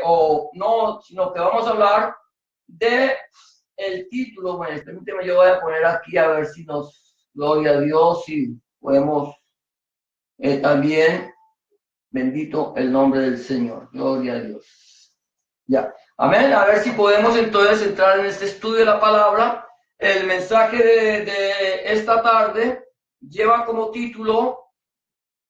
o no, sino que vamos a hablar de el título. Bueno, permíteme, yo voy a poner aquí a ver si nos, gloria a Dios, si podemos también, bendito el nombre del Señor, gloria a Dios. Ya, amén. A ver si podemos entonces entrar en este estudio de la palabra. El mensaje de esta tarde lleva como título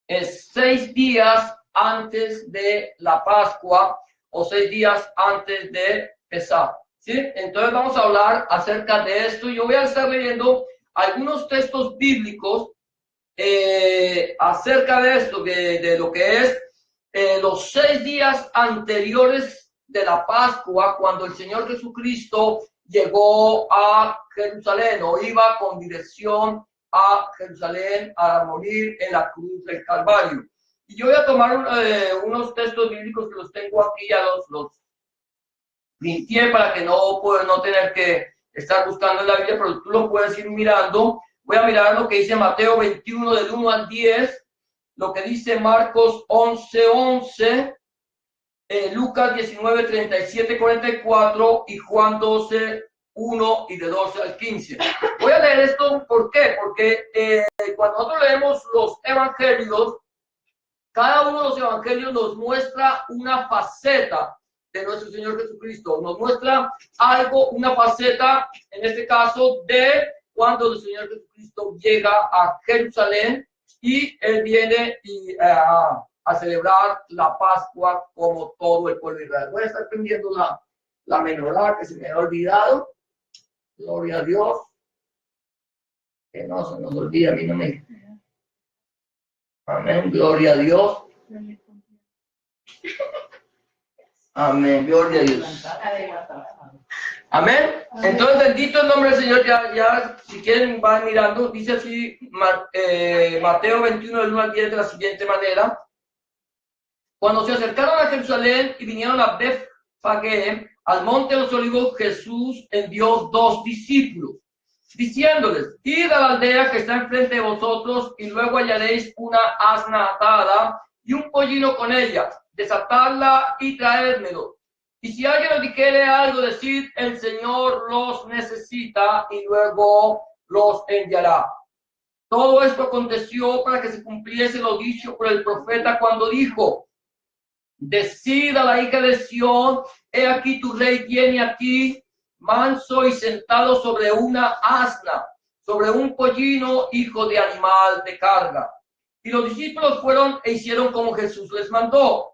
6 días antes de la Pascua o 6 días antes de Pesaj. ¿Sí? Entonces vamos a hablar acerca de esto. Yo voy a estar leyendo algunos textos bíblicos acerca de esto, de lo que es los 6 días anteriores de la Pascua, cuando el Señor Jesucristo llegó a Jerusalén o iba con dirección a Jerusalén a morir en la cruz del Calvario. Y yo voy a tomar unos textos bíblicos que los tengo aquí, ya los printé para que no tener que estar buscando en la Biblia, pero tú lo puedes ir mirando. Voy a mirar lo que dice Mateo 21 del 1 al 10, lo que dice Marcos 11:11, Lucas 19, 37, 44 y Juan 12, 1 y de 12 al 15. Voy a leer esto, ¿por qué? Porque cuando nosotros leemos los evangelios, cada uno de los evangelios nos muestra una faceta de nuestro Señor Jesucristo. Nos muestra algo, una faceta, en este caso, de cuando el Señor Jesucristo llega a Jerusalén y Él viene a celebrar la Pascua como todo el pueblo de Israel. Voy a estar prendiendo la menorá que se me ha olvidado. Gloria a Dios. Que no se nos olvide, a mí no me... Amén, gloria a Dios. Amén, gloria a Dios. Amén. Entonces, bendito el nombre del Señor. Ya si quieren, van mirando. Dice así Mateo 21, del 1 al 10, de la siguiente manera. Cuando se acercaron a Jerusalén y vinieron a Bethfagé, al monte de los olivos, Jesús envió 2 discípulos, diciéndoles: id a la aldea que está enfrente de vosotros, y luego hallaréis una asna atada y un pollino con ella. Desatadla y traédmelo. Y si alguien os dijere algo, decid: el Señor los necesita, y luego los enviará. Todo esto aconteció para que se cumpliese lo dicho por el profeta cuando dijo: decid a la hija de Sión, he aquí tu rey viene a ti, manso y sentado sobre una asna, sobre un pollino, hijo de animal de carga. Y los discípulos fueron e hicieron como Jesús les mandó.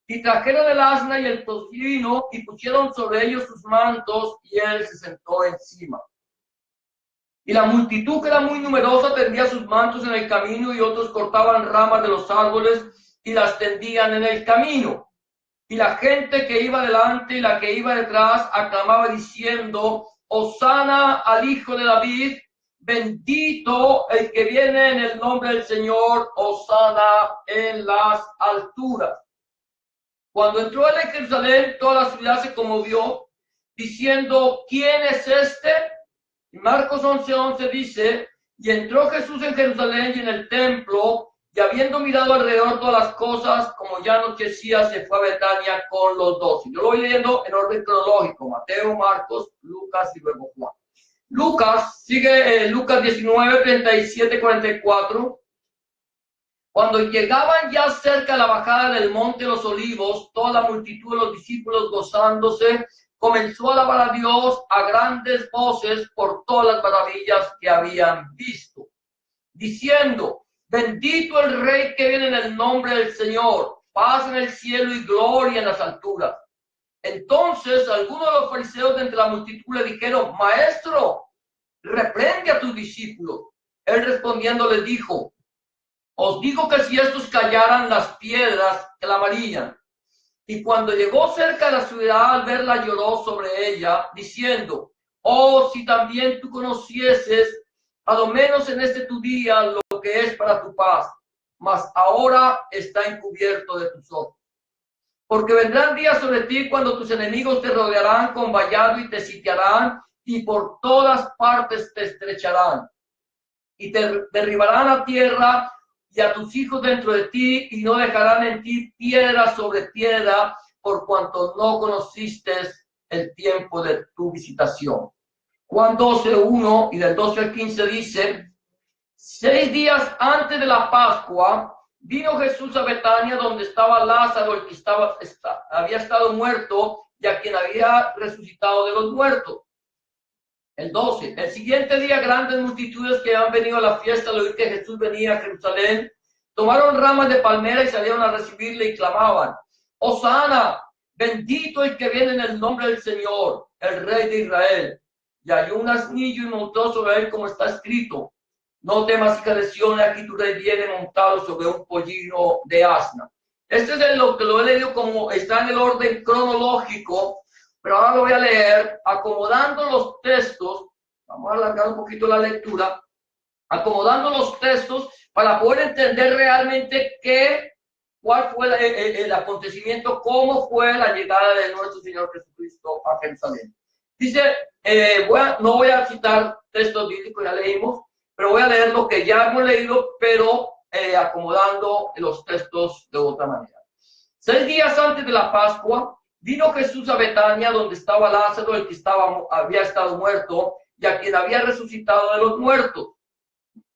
Y trajeron el asna y el pollino y pusieron sobre ellos sus mantos, y él se sentó encima. Y la multitud, que era muy numerosa, tendía sus mantos en el camino, y otros cortaban ramas de los árboles y las tendían en el camino. Y la gente que iba delante y la que iba detrás aclamaba diciendo: Hosana al Hijo de David, bendito el que viene en el nombre del Señor, Hosana en las alturas. Cuando entró él en Jerusalén, toda la ciudad se conmovió, diciendo: ¿quién es este? Y Marcos 11:11 dice: y entró Jesús en Jerusalén y en el templo, y habiendo mirado alrededor todas las cosas, como ya anochecía, se fue a Betania con los 12. Yo lo voy leyendo en orden cronológico: Mateo, Marcos, Lucas y luego Juan. Lucas, sigue Lucas 19, 37, 44. Cuando llegaban ya cerca de la bajada del monte de los olivos, toda la multitud de los discípulos, gozándose, comenzó a alabar a Dios a grandes voces por todas las maravillas que habían visto, diciendo: bendito el Rey que viene en el nombre del Señor, paz en el cielo y gloria en las alturas. Entonces algunos de los fariseos de entre la multitud le dijeron: Maestro, reprende a tus discípulos. Él respondiendo les dijo: os digo que si estos callaran, las piedras clamarían. Y cuando llegó cerca de la ciudad, al verla, lloró sobre ella, diciendo: oh, si también tú conocieses, a lo menos en este tu día, lo que es para tu paz, mas ahora está encubierto de tus ojos. Porque vendrán días sobre ti cuando tus enemigos te rodearán con vallado y te sitiarán, y por todas partes te estrecharán, y te derribarán a tierra y a tus hijos dentro de ti, y no dejarán en ti piedra sobre piedra, por cuanto no conociste el tiempo de tu visitación. Juan 12:1 y del 12 al 15 dice: 6 días antes de la Pascua, vino Jesús a Betania, donde estaba Lázaro, el que había estado muerto y a quien había resucitado de los muertos. El 12. El siguiente día, grandes multitudes que habían venido a la fiesta al oír que Jesús venía a Jerusalén, tomaron ramas de palmera y salieron a recibirle y clamaban: Hosana, bendito el que viene en el nombre del Señor, el Rey de Israel. Y hay un asnillo y montó sobre él, como está escrito: no temas, hija de Sión, aquí tu rey viene montado sobre un pollino de asna. Este es lo que lo he leído como está en el orden cronológico, pero ahora lo voy a leer acomodando los textos. Vamos a alargar un poquito la lectura, acomodando los textos para poder entender realmente cuál fue el acontecimiento, cómo fue la llegada de nuestro Señor Jesucristo a Jerusalén. Dice, no voy a citar textos bíblicos, ya leímos, pero voy a leer lo que ya hemos leído, pero acomodando los textos de otra manera. 6 días antes de la Pascua, vino Jesús a Betania, donde estaba Lázaro, el que había estado muerto, y a quien había resucitado de los muertos.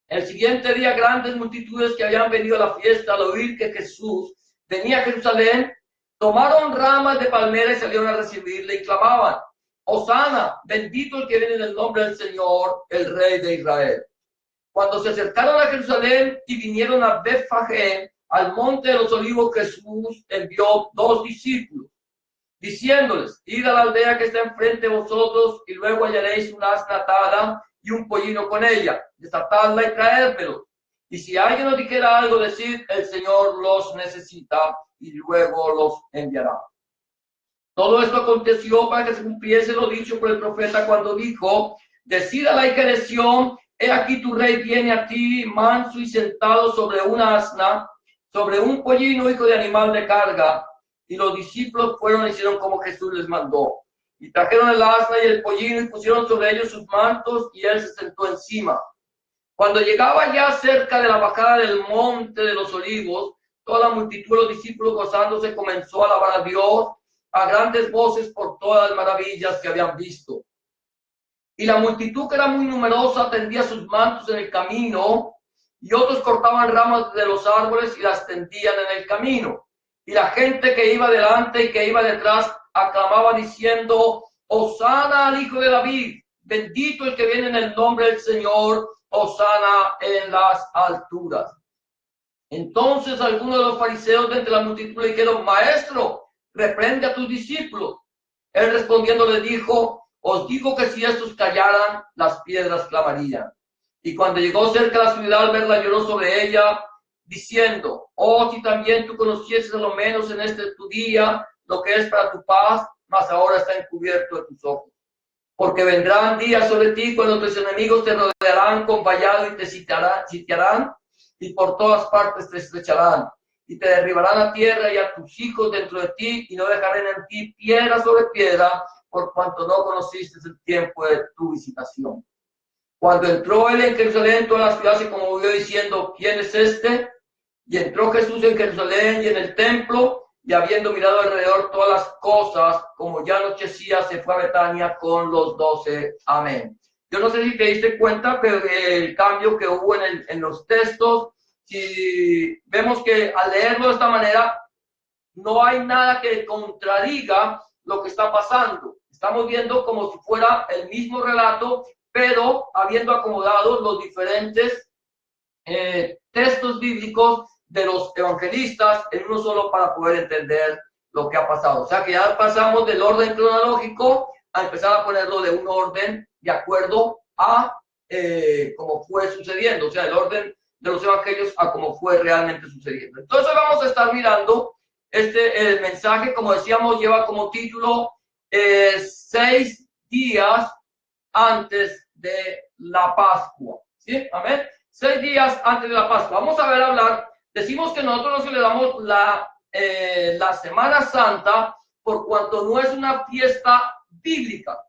El siguiente día, grandes multitudes que habían venido a la fiesta al oír que Jesús venía a Jerusalén, tomaron ramas de palmera y salieron a recibirle y clamaban: Hosana, bendito el que viene en el nombre del Señor, el Rey de Israel. Cuando se acercaron a Jerusalén y vinieron a Betfagé, al monte de los olivos, Jesús envió 2 discípulos, diciéndoles: id a la aldea que está enfrente de vosotros, y luego hallaréis una asna atada y un pollino con ella, desatadla y traérmelo. Y si alguien os dijera algo, decid: el Señor los necesita, y luego los enviará. Todo esto aconteció para que se cumpliese lo dicho por el profeta cuando dijo: decid a la hija de Sión, he aquí tu rey viene a ti, manso y sentado sobre una asna, sobre un pollino, hijo de animal de carga. Y los discípulos fueron y hicieron como Jesús les mandó. Y trajeron el asna y el pollino y pusieron sobre ellos sus mantos, y él se sentó encima. Cuando llegaba ya cerca de la bajada del monte de los olivos, toda la multitud de los discípulos gozándose comenzó a alabar a Dios a grandes voces por todas las maravillas que habían visto. Y la multitud, que era muy numerosa, tendía sus mantos en el camino, y otros cortaban ramas de los árboles y las tendían en el camino. Y la gente que iba delante y que iba detrás aclamaba diciendo: Hosana al Hijo de David, bendito el que viene en el nombre del Señor, Hosana en las alturas. Entonces algunos de los fariseos de entre la multitud le dijeron: Maestro, reprende a tus discípulos. Él respondiendo le dijo: os digo que si estos callaran, las piedras clamarían. Y cuando llegó cerca de la ciudad, al verla, lloró sobre ella, diciendo: oh, si también tú conocieses a lo menos en este tu día lo que es para tu paz, mas ahora está encubierto de tus ojos. Porque vendrán días sobre ti cuando tus enemigos te rodearán con vallado y te sitiarán, y por todas partes te estrecharán, y te derribarán a tierra y a tus hijos dentro de ti, y no dejarán en ti piedra sobre piedra, por cuanto no conociste el tiempo de tu visitación. Cuando entró él en Jerusalén, toda la ciudad se conmovió diciendo: ¿quién es este? Y entró Jesús en Jerusalén y en el templo, y habiendo mirado alrededor todas las cosas, como ya anochecía, se fue a Betania con los 12. Amén. Yo no sé si te diste cuenta, pero el cambio que hubo en los textos, si vemos que al leerlo de esta manera, no hay nada que contradiga lo que está pasando. Estamos viendo como si fuera el mismo relato, pero habiendo acomodado los diferentes textos bíblicos de los evangelistas en uno solo para poder entender lo que ha pasado. O sea que ya pasamos del orden cronológico a empezar a ponerlo de un orden de acuerdo a cómo fue sucediendo, o sea, el orden de los evangelios a cómo fue realmente sucediendo. Entonces vamos a estar mirando el mensaje, como decíamos, lleva como título 6 días antes de la Pascua. ¿Sí? Amén. 6 días antes de la Pascua. Vamos a hablar. Decimos que nosotros no celebramos la Semana Santa por cuanto no es una fiesta bíblica.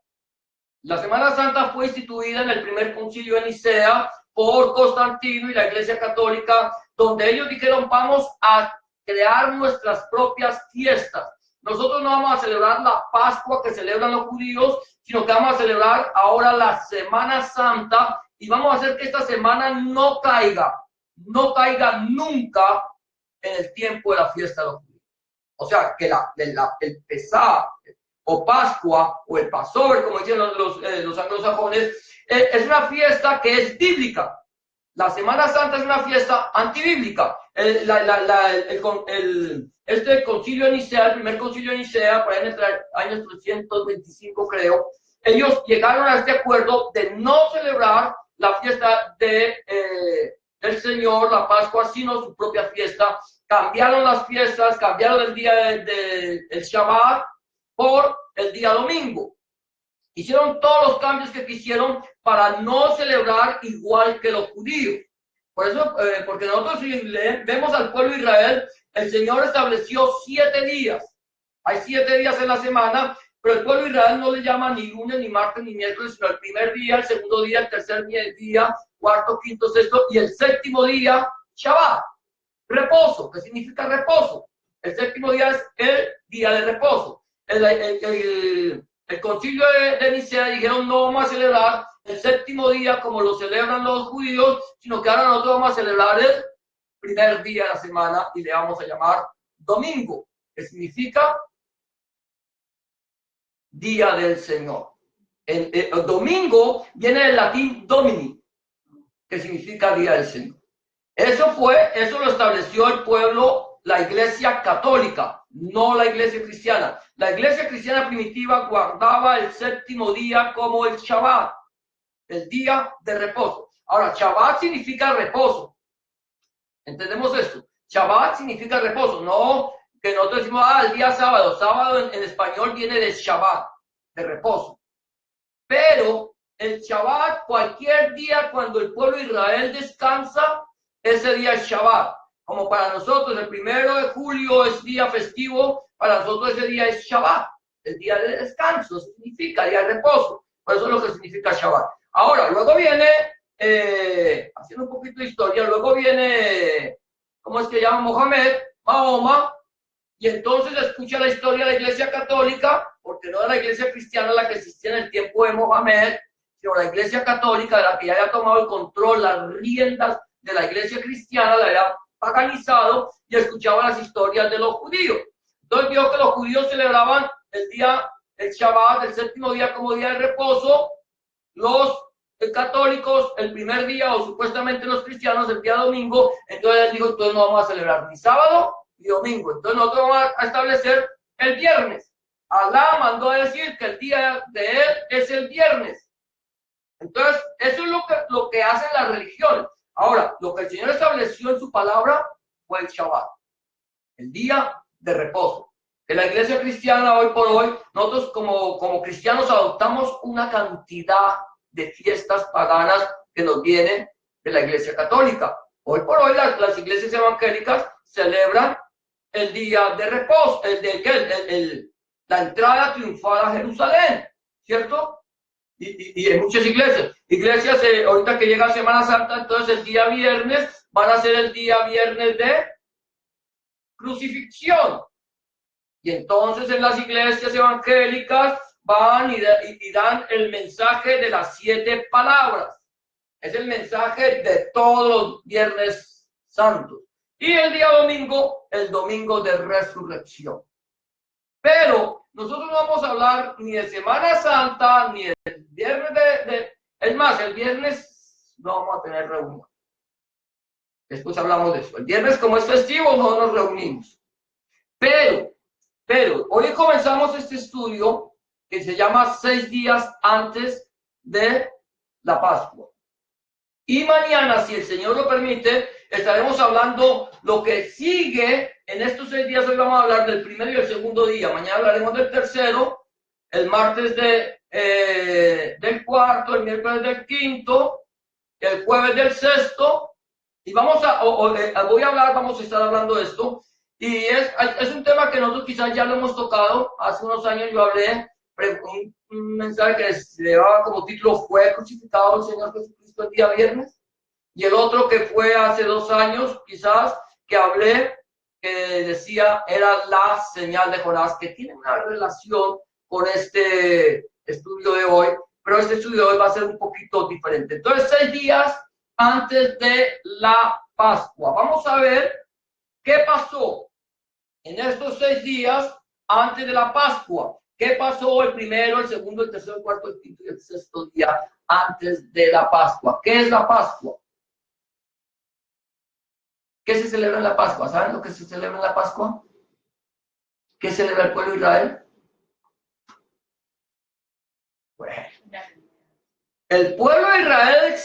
La Semana Santa fue instituida en el primer concilio de Nicea por Constantino y la Iglesia Católica, donde ellos dijeron: vamos a crear nuestras propias fiestas, nosotros no vamos a celebrar la Pascua que celebran los judíos, sino que vamos a celebrar ahora la Semana Santa y vamos a hacer que esta semana no caiga nunca en el tiempo de la fiesta de los judíos. O sea, que el Pesá o Pascua o el Passover, como dicen los anglosajones, es una fiesta que es bíblica. La Semana Santa es una fiesta antibíblica. Este concilio de Nicea, el primer concilio de Nicea, por ahí en el año 325 creo, ellos llegaron a este acuerdo de no celebrar la fiesta del Señor, la Pascua, sino su propia fiesta. Cambiaron las fiestas, cambiaron el día del Shabbat por el día domingo. Hicieron todos los cambios que quisieron para no celebrar igual que los judíos. Por eso, porque nosotros si vemos al pueblo de Israel, el Señor estableció 7 días. Hay 7 días en la semana, pero el pueblo de Israel no le llama ni lunes, ni martes, ni miércoles, sino el primer día, el segundo día, el tercer día, cuarto, quinto, sexto y el séptimo día, Shabbat. Reposo, ¿qué significa reposo? El séptimo día es el día de reposo. El concilio de Nicea dijeron no vamos a celebrar el séptimo día como lo celebran los judíos, sino que ahora nosotros vamos a celebrar el primer día de la semana y le vamos a llamar domingo, que significa día del Señor. El domingo viene del latín domini, que significa día del Señor. Eso lo estableció el pueblo, la iglesia católica, no la iglesia cristiana. La iglesia cristiana primitiva guardaba el séptimo día como el Shabbat, el día de reposo. Ahora, Shabbat significa reposo. ¿Entendemos esto? Shabbat significa reposo, no que nosotros decimos, el día sábado. Sábado en español viene de Shabbat, de reposo. Pero el Shabbat, cualquier día cuando el pueblo de Israel descansa, ese día es Shabbat. Como para nosotros el 1 de julio es día festivo, para nosotros ese día es Shabbat, el día de descanso, significa día de reposo. Por eso es lo que significa Shabbat. Ahora, luego viene, haciendo un poquito de historia, luego viene, ¿cómo es que llama? Mahoma, y entonces escucha la historia de la iglesia católica, porque no era la iglesia cristiana la que existía en el tiempo de Mohamed, sino la iglesia católica, de la que ya había tomado el control, las riendas de la iglesia cristiana, la había paganizado y escuchaba las historias de los judíos. Entonces vio que los judíos celebraban el Shabbat, el séptimo día como día de reposo, los católicos el primer día o supuestamente los cristianos el día domingo. Entonces él dijo, entonces no vamos a celebrar ni sábado ni domingo, entonces nosotros vamos a establecer el viernes. Alá mandó a decir que el día de él es el viernes. Entonces eso es lo que hacen las religiones. Ahora, lo que el Señor estableció en su palabra fue el Shabbat, el día de reposo. En la iglesia cristiana hoy por hoy, nosotros como cristianos adoptamos una cantidad de fiestas paganas que nos vienen de la iglesia católica. Hoy por hoy las iglesias evangélicas celebran el día de reposo, la entrada triunfal a Jerusalén, ¿cierto? Y en muchas iglesias, ahorita que llega Semana Santa, entonces el día viernes van a ser el día viernes de crucifixión. Y entonces en las iglesias evangélicas van y dan el mensaje de las 7 palabras. Es el mensaje de todos los viernes santos. Y el día domingo, el domingo de resurrección. Pero nosotros no vamos a hablar ni de Semana Santa, ni del viernes es más, el viernes no vamos a tener reunión. Después hablamos de eso. El viernes, como es festivo, no nos reunimos. Pero, hoy comenzamos este estudio que se llama 6 días antes de la Pascua. Y mañana, si el Señor lo permite, estaremos hablando lo que sigue en estos 6 días. Hoy vamos a hablar del primero y el segundo día. Mañana hablaremos del tercero, el martes del cuarto, el miércoles del quinto, el jueves del sexto. Y vamos a estar hablando de esto. Y es un tema que nosotros quizás ya lo hemos tocado. Hace unos años yo hablé un mensaje que se llevaba como título ¿Fue crucificado el Señor Jesucristo el día viernes? Y el otro que fue hace 2 años quizás, que hablé que decía era la señal de Jonás, que tiene una relación con este estudio de hoy, pero este estudio de hoy va a ser un poquito diferente. Entonces, 6 días antes de la Pascua. Vamos a ver qué pasó en estos 6 días antes de la Pascua. ¿Qué pasó el primero, el segundo, el tercero, el cuarto, el quinto y el sexto día antes de la Pascua? ¿Qué es la Pascua? ¿Qué se celebra en la Pascua? ¿Saben lo que se celebra en la Pascua? ¿Qué celebra el pueblo de Israel? Bueno, el pueblo de Israel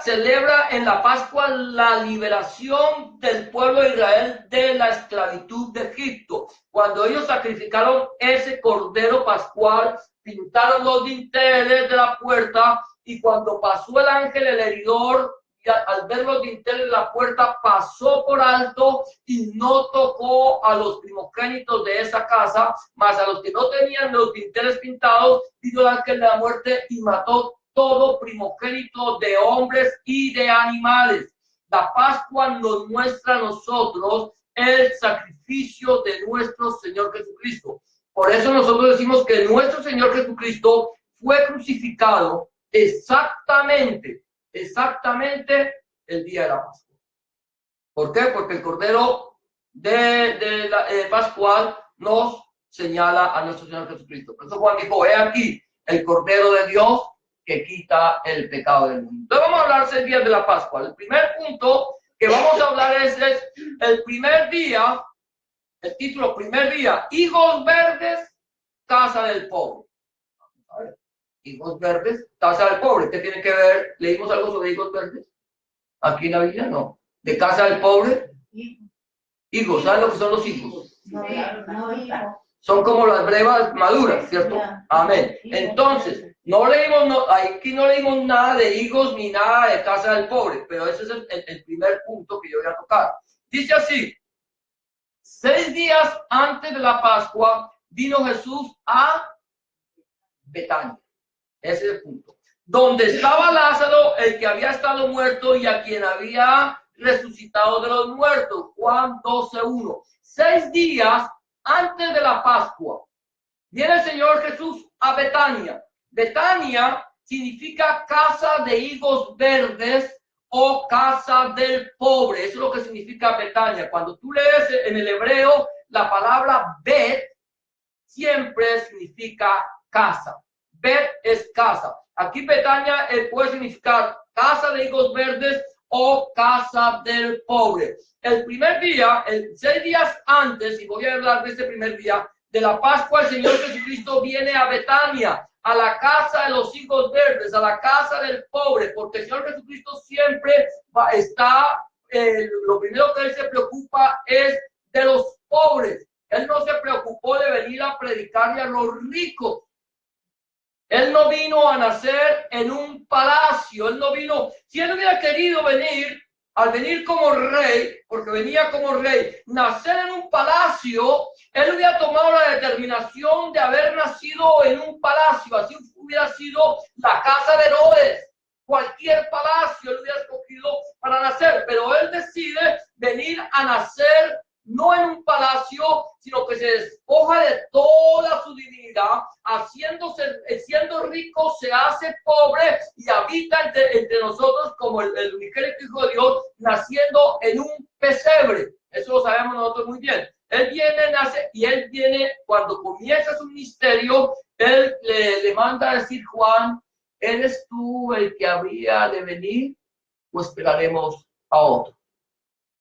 celebra en la Pascua la liberación del pueblo de Israel de la esclavitud de Egipto. Cuando ellos sacrificaron ese cordero pascual, pintaron los dinteles de la puerta y cuando pasó el ángel, el heridor, al ver los dinteles de la puerta, pasó por alto y no tocó a los primogénitos de esa casa, mas a los que no tenían los dinteles pintados, vino el ángel de la muerte y mató todo primogénito de hombres y de animales. La Pascua nos muestra a nosotros el sacrificio de nuestro Señor Jesucristo. Por eso nosotros decimos que nuestro Señor Jesucristo fue crucificado exactamente el día de la Pascua. ¿Por qué? Porque el Cordero de Pascual nos señala a nuestro Señor Jesucristo. Por eso Juan dijo, he aquí el Cordero de Dios que quita el pecado del mundo. Entonces vamos a hablar 6 días de la Pascua. El primer punto que vamos a hablar es el primer día, el título, primer día, higos verdes, casa del pobre. A ver, higos verdes, casa del pobre. ¿Qué tiene que ver? ¿Leímos algo sobre higos verdes? Aquí en la Biblia, no. ¿De casa del pobre? Higos, ¿saben lo que son los higos? Son como las brevas maduras, ¿cierto? Amén. Entonces, aquí no leímos nada de higos ni nada de casa del pobre, pero ese es el primer punto que yo voy a tocar. Dice así, 6 días antes de la Pascua vino Jesús a Betania. Ese es el punto. Donde estaba Lázaro, el que había estado muerto y a quien había resucitado de los muertos. Juan 12:1. 6 días antes de la Pascua viene el Señor Jesús a Betania. Betania significa casa de higos verdes o casa del pobre. Eso es lo que significa Betania. Cuando tú lees en el hebreo la palabra Bet, siempre significa casa. Bet es casa. Aquí Betania puede significar casa de higos verdes o casa del pobre. El primer día, 6 días antes, y voy a hablar de este primer día, de la Pascua, el Señor Jesucristo viene a Betania, a la casa de los higos verdes, a la casa del pobre, porque el Señor Jesucristo siempre lo primero que Él se preocupa es de los pobres. Él no se preocupó de venir a predicarle a los ricos. Él no vino a nacer en un palacio. Él no vino, si Él hubiera querido venir, al venir como rey, porque venía como rey, nacer en un palacio, Él hubiera tomado la determinación de haber nacido en un palacio. Así hubiera sido la casa de Herodes. Cualquier palacio Él hubiera escogido para nacer, pero Él decide venir a nacer no en un palacio, sino que se despoja de toda su divinidad, siendo rico, se hace pobre y habita entre nosotros como el unigénito Hijo de Dios, naciendo en un pesebre. Eso lo sabemos nosotros muy bien. Él viene, cuando comienza su ministerio, Él le manda a decir, Juan, ¿eres tú el que habría de venir o esperaremos a otro?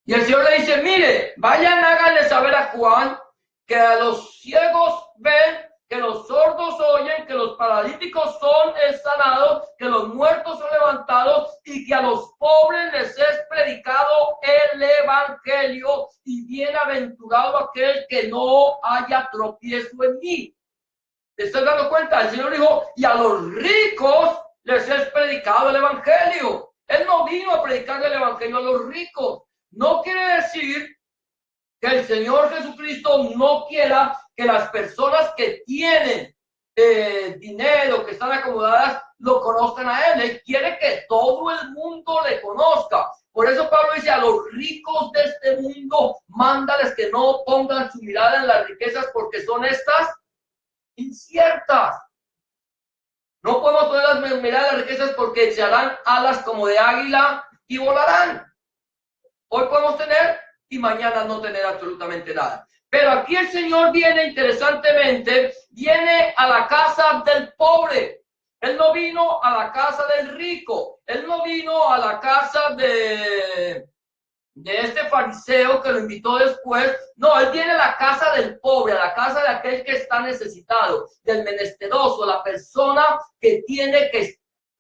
Y el Señor le dice, mire, vayan, háganle saber a Juan que a los ciegos ven, que los sordos oyen, que los paralíticos son sanados, que los muertos son levantados y que a los pobres les es predicado el evangelio y bienaventurado aquel que no haya tropiezo en mí. ¿Te estás dando cuenta? El Señor dijo, y a los ricos les es predicado el evangelio. Él no vino a predicar el evangelio a los ricos. No quiere decir que el Señor Jesucristo no quiera que las personas que tienen dinero, que están acomodadas, lo conozcan a Él. Él quiere que todo el mundo le conozca. Por eso Pablo dice, a los ricos de este mundo, mándales que no pongan su mirada en las riquezas porque son estas inciertas. No podemos poner las miradas en las riquezas porque se harán alas como de águila y volarán. Hoy podemos tener y mañana no tener absolutamente nada. Pero aquí el Señor viene, interesantemente, viene a la casa del pobre. Él no vino a la casa del rico. Él no vino a la casa de este fariseo que lo invitó después. No, él viene a la casa del pobre, a la casa de aquel que está necesitado, del menesteroso, la persona que tiene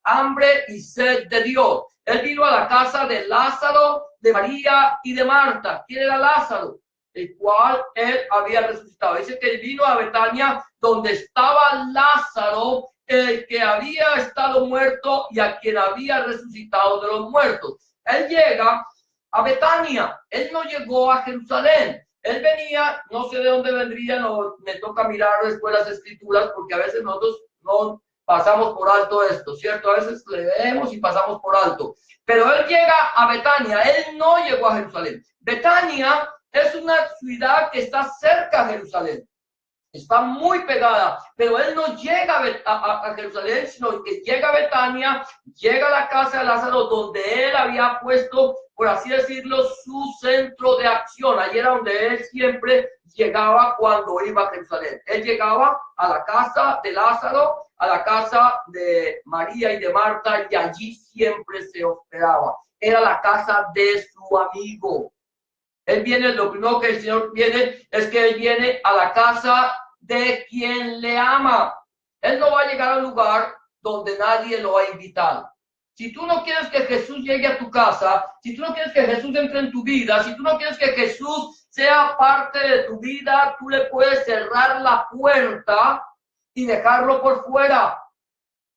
hambre y sed de Dios. Él vino a la casa de Lázaro, de María y de Marta. ¿Quién era Lázaro? El cual él había resucitado. Dice que él vino a Betania, donde estaba Lázaro, el que había estado muerto y a quien había resucitado de los muertos. Él llega a Betania, él no llegó a Jerusalén. Él venía, no sé de dónde vendría, no, me toca mirar después las escrituras, porque a veces nosotros no pasamos por alto esto, ¿cierto? A veces leemos y pasamos por alto. Pero él llega a Betania, él no llegó a Jerusalén. Betania es una ciudad que está cerca de Jerusalén. Está muy pegada, pero él no llega a Jerusalén, sino que llega a Betania, llega a la casa de Lázaro, donde él había puesto, por así decirlo, su centro de acción. Allí era donde él siempre llegaba cuando iba a Jerusalén. Él llegaba a la casa de Lázaro, a la casa de María y de Marta, y allí siempre se hospedaba. Era la casa de su amigo. Él viene, lo primero que el Señor viene es que Él viene a la casa de quien le ama. Él no va a llegar a un lugar donde nadie lo va a invitar. Si tú no quieres que Jesús llegue a tu casa, si tú no quieres que Jesús entre en tu vida, si tú no quieres que Jesús sea parte de tu vida, tú le puedes cerrar la puerta y dejarlo por fuera.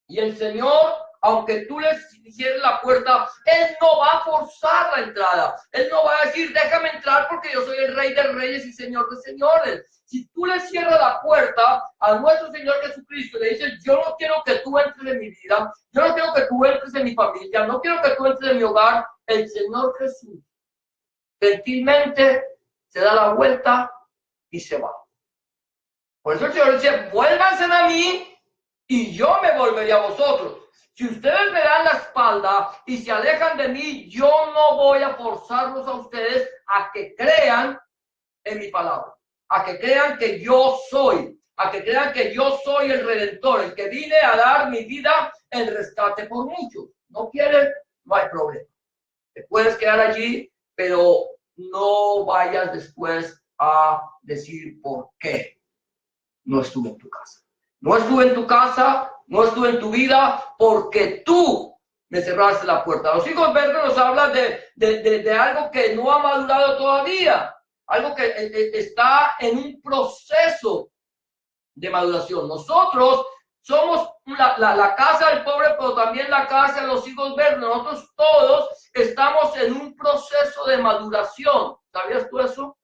Y el Señor, aunque tú le cierres la puerta, Él no va a forzar la entrada. Él no va a decir, déjame entrar porque yo soy el Rey de Reyes y Señor de Señores. Si tú le cierras la puerta a nuestro Señor Jesucristo y le dices, yo no quiero que tú entres en mi vida, yo no quiero que tú entres en mi familia, no quiero que tú entres en mi hogar, el Señor Jesús gentilmente se da la vuelta y se va. Por eso el Señor dice, vuélvanse a mí y yo me volveré a vosotros. Si ustedes me dan la espalda y se alejan de mí, yo no voy a forzarlos a ustedes a que crean en mi palabra, a que crean que yo soy, a que crean que yo soy el Redentor, el que vine a dar mi vida en rescate por muchos. No quieren, no hay problema. Te puedes quedar allí, pero no vayas después a decir por qué no estuve en tu casa. No estuve en tu casa, no estuve en tu vida, porque tú me cerraste la puerta. Los hijos verdes nos hablan de algo que no ha madurado todavía, algo que está en un proceso de maduración. Nosotros somos la casa del pobre, pero también la casa de los hijos verdes. Nosotros todos estamos en un proceso de maduración. ¿Sabías tú eso?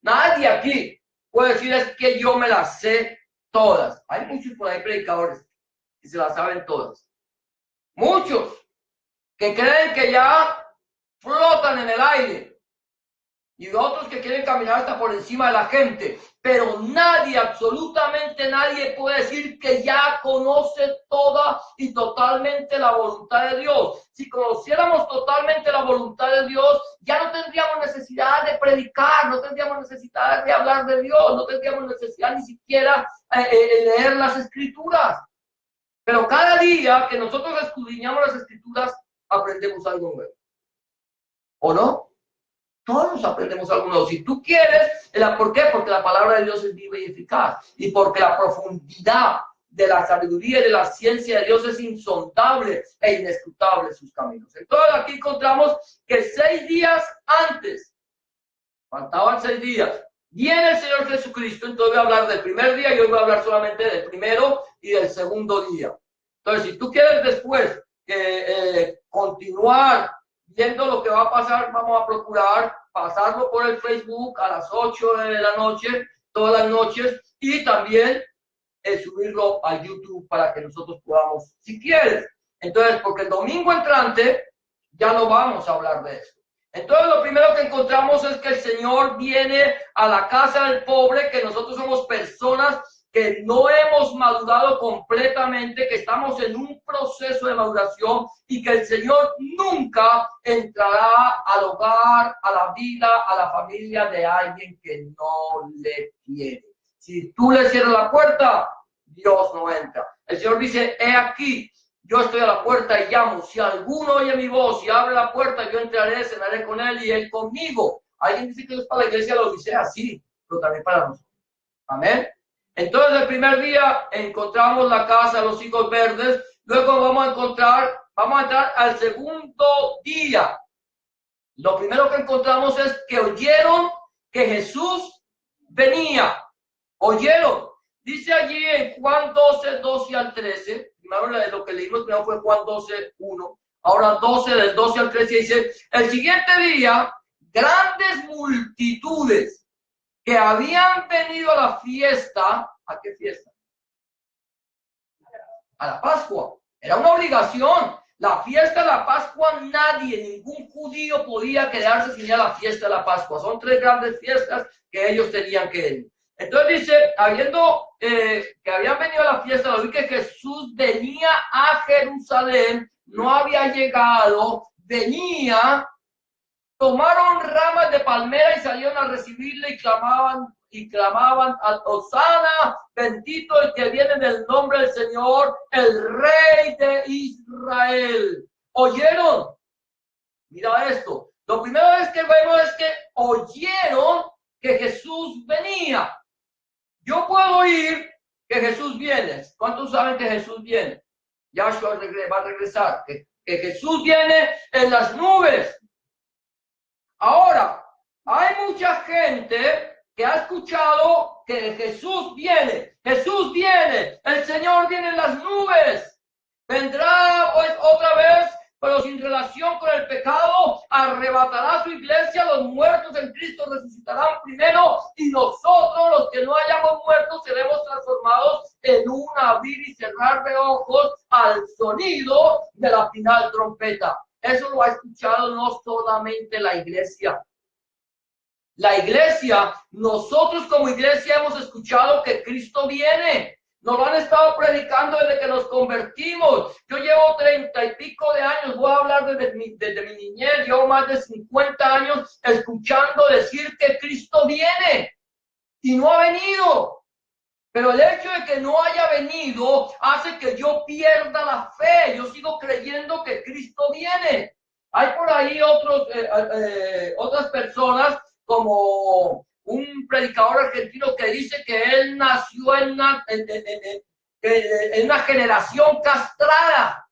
Nadie aquí puede decir es que yo me las sé todas. Hay muchos por ahí predicadores que se las saben todas. Muchos que creen que ya flotan en el aire y otros que quieren caminar hasta por encima de la gente. Pero nadie, absolutamente nadie puede decir que ya conoce toda y totalmente la voluntad de Dios. Si conociéramos totalmente la voluntad de Dios, ya no tendríamos necesidad de predicar, no tendríamos necesidad de hablar de Dios, no tendríamos necesidad ni siquiera leer las escrituras. Pero cada día que nosotros escudriñamos las escrituras, aprendemos algo nuevo. ¿O no? Todos aprendemos algo nuevo. Si tú quieres, ¿por qué? Porque la palabra de Dios es viva y eficaz. Y porque la profundidad de la sabiduría y de la ciencia de Dios es insondable e inescrutable sus caminos. Entonces aquí encontramos que 6 días antes, faltaban 6 días, viene el Señor Jesucristo. Entonces voy a hablar del primer día y hoy voy a hablar solamente del primero y del segundo día. Entonces, si tú quieres después continuar viendo lo que va a pasar, vamos a procurar pasarlo por el Facebook a las 8 de la noche, todas las noches, y también subirlo a YouTube para que nosotros podamos, si quieres. Entonces, porque el domingo entrante ya no vamos a hablar de eso. Entonces lo primero que encontramos es que el Señor viene a la casa del pobre, que nosotros somos personas que no hemos madurado completamente, que estamos en un proceso de maduración y que el Señor nunca entrará al hogar, a la vida, a la familia de alguien que no le quiere. Si tú le cierras la puerta, Dios no entra. El Señor dice, he aquí, yo estoy a la puerta y llamo. Si alguno oye mi voz y abre la puerta, yo entraré, cenaré con él y él conmigo. Alguien dice que Dios para la iglesia lo dice así, pero también para nosotros. Amén. Entonces el primer día encontramos la casa de los higos verdes. Luego vamos a entrar al segundo día. Lo primero que encontramos es que oyeron que Jesús venía. Oyeron. Dice allí en Juan 12, 12 al 13. Primero lo que leímos primero fue Juan 12, 1. Ahora 12, del 12 al 13 dice, el siguiente día, grandes multitudes que habían venido a la fiesta. ¿A qué fiesta? A la Pascua. Era una obligación. La fiesta de la Pascua, ningún judío podía quedarse sin ir a la fiesta de la Pascua. Son 3 grandes fiestas que ellos tenían que ir. Entonces dice, que habían venido a la fiesta, lo vi que Jesús venía a Jerusalén, no había llegado, venía, tomaron ramas de palmera y salieron a recibirle y clamaban a Hosana, bendito el que viene en el nombre del Señor, el Rey de Israel. ¿Oyeron? Mira esto. Lo primero que vemos es que oyeron que Jesús venía. Yo puedo oír que Jesús viene. ¿Cuántos saben que Jesús viene? Yahshua va a regresar. Que Jesús viene en las nubes. Ahora, hay mucha gente que ha escuchado que Jesús viene, el Señor viene en las nubes, vendrá pues otra vez, pero sin relación con el pecado, arrebatará su iglesia, los muertos en Cristo resucitarán primero y nosotros, los que no hayamos muerto, seremos transformados en un abrir y cerrar de ojos al sonido de la final trompeta. Eso lo ha escuchado no solamente la iglesia. La iglesia, nosotros como iglesia hemos escuchado que Cristo viene. Nos lo han estado predicando desde que nos convertimos. Yo llevo 30 y pico de años, voy a hablar desde mi niñez, llevo más de 50 años escuchando decir que Cristo viene y no ha venido. Pero el hecho de que no haya venido hace que yo pierda la fe. Yo sigo creyendo que Cristo viene. Hay por ahí otras personas, como un predicador argentino que dice que él nació en una generación castrada.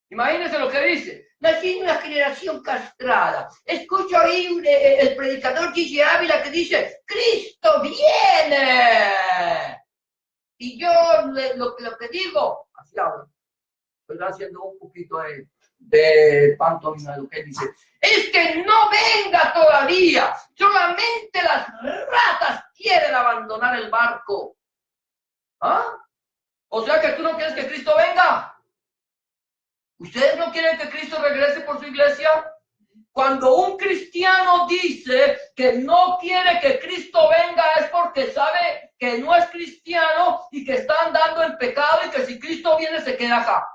Imagínense lo que dice. Nací en una generación castrada. Escucho ahí el predicador Gigi Ávila que dice, ¡Cristo viene! Y yo lo que digo, así hablo. Estoy haciendo un poquito de pantomima lo que dice. Es que no venga todavía. Solamente las ratas quieren abandonar el barco. ¿Ah? O sea que tú no quieres que Cristo venga. ¿Ustedes no quieren que Cristo regrese por su iglesia? Cuando un cristiano dice que no quiere que Cristo venga es porque sabe que no es cristiano y que está andando en pecado y que si Cristo viene se queda acá.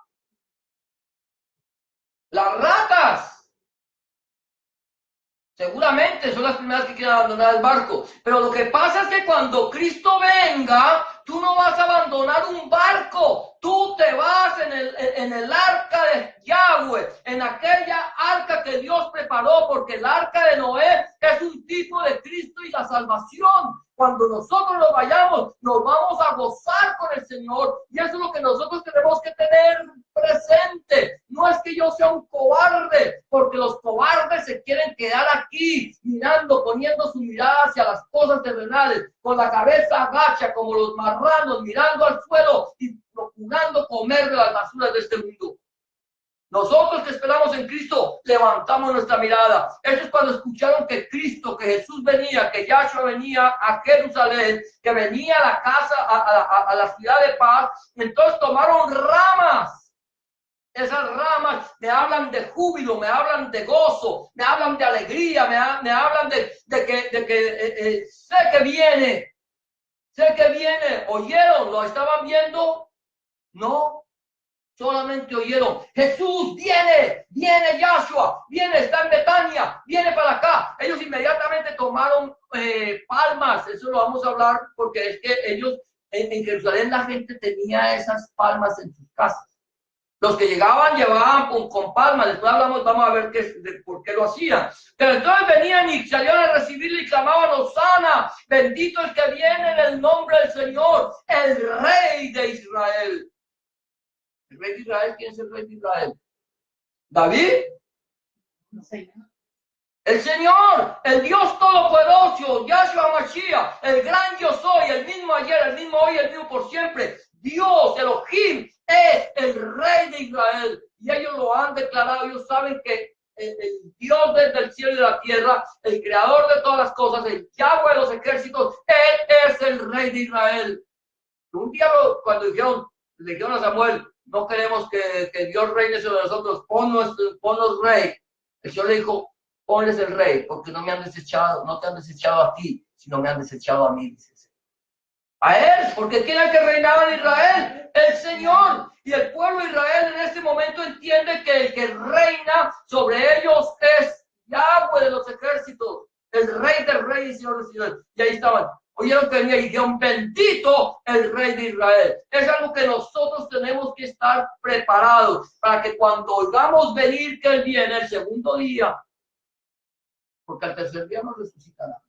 Las ratas seguramente son las primeras que quieren abandonar el barco. Pero lo que pasa es que cuando Cristo venga, tú no vas a abandonar un barco. Tú te vas en el arca de Yahweh, en aquella arca que Dios preparó, porque el arca de Noé es un tipo de Cristo y la salvación. Cuando nosotros nos vayamos, nos vamos a gozar con el Señor. Y eso es lo que nosotros tenemos que tener presente. No es que yo sea un cobarde, porque los cobardes se quieren quedar aquí, mirando, poniendo su mirada hacia las cosas terrenales, con la cabeza agacha, como los marranos, mirando al suelo y procurando comer de las basuras de este mundo. Nosotros que esperamos en Cristo, levantamos nuestra mirada. Eso es cuando escucharon que Cristo, que Jesús venía, que Yahshua venía a Jerusalén, que venía a la casa, a la ciudad de paz. Entonces tomaron ramas Esas ramas me hablan de júbilo, me hablan de gozo, me hablan de alegría, me hablan de que sé que viene. ¿Oyeron? ¿Lo estaban viendo? No, solamente oyeron. Jesús viene Yahshua, está en Betania, viene para acá. Ellos inmediatamente tomaron palmas, eso lo vamos a hablar porque es que ellos en Jerusalén la gente tenía esas palmas en sus casas. Los que llegaban llevaban con palmas, después hablamos, vamos a ver por qué lo hacían. Pero entonces venían y salían a recibirle y clamaban Hosana, bendito el que viene en el nombre del Señor, el Rey de Israel. ¿El Rey de Israel? ¿Quién es el Rey de Israel? ¿David? No sé. El Señor, el Dios Todopoderoso, Yahshua Mashiach, el gran yo soy, el mismo ayer, el mismo hoy, el mismo por siempre. Dios, Elohim, es el Rey de Israel. Y ellos lo han declarado, ellos saben que el Dios desde el cielo y de la tierra, el creador de todas las cosas, el Yahweh de los ejércitos, Él es el Rey de Israel. Un día cuando le dijeron a Samuel, no queremos que Dios reine sobre nosotros, ponnos rey. El Señor le dijo, ponles el rey, porque no te han desechado a ti, sino me han desechado a mí, dice. A él, porque ¿quién es el que reinaba en Israel? El Señor. Y el pueblo de Israel en este momento entiende que el que reina sobre ellos es Yahweh de los ejércitos, el Rey del Rey y Señor del Señor. Y ahí estaban. Oyeron que venía y dijeron, bendito el Rey de Israel. Es algo que nosotros tenemos que estar preparados para que cuando oigamos venir que Él viene el segundo día, porque al tercer día nos resucitará.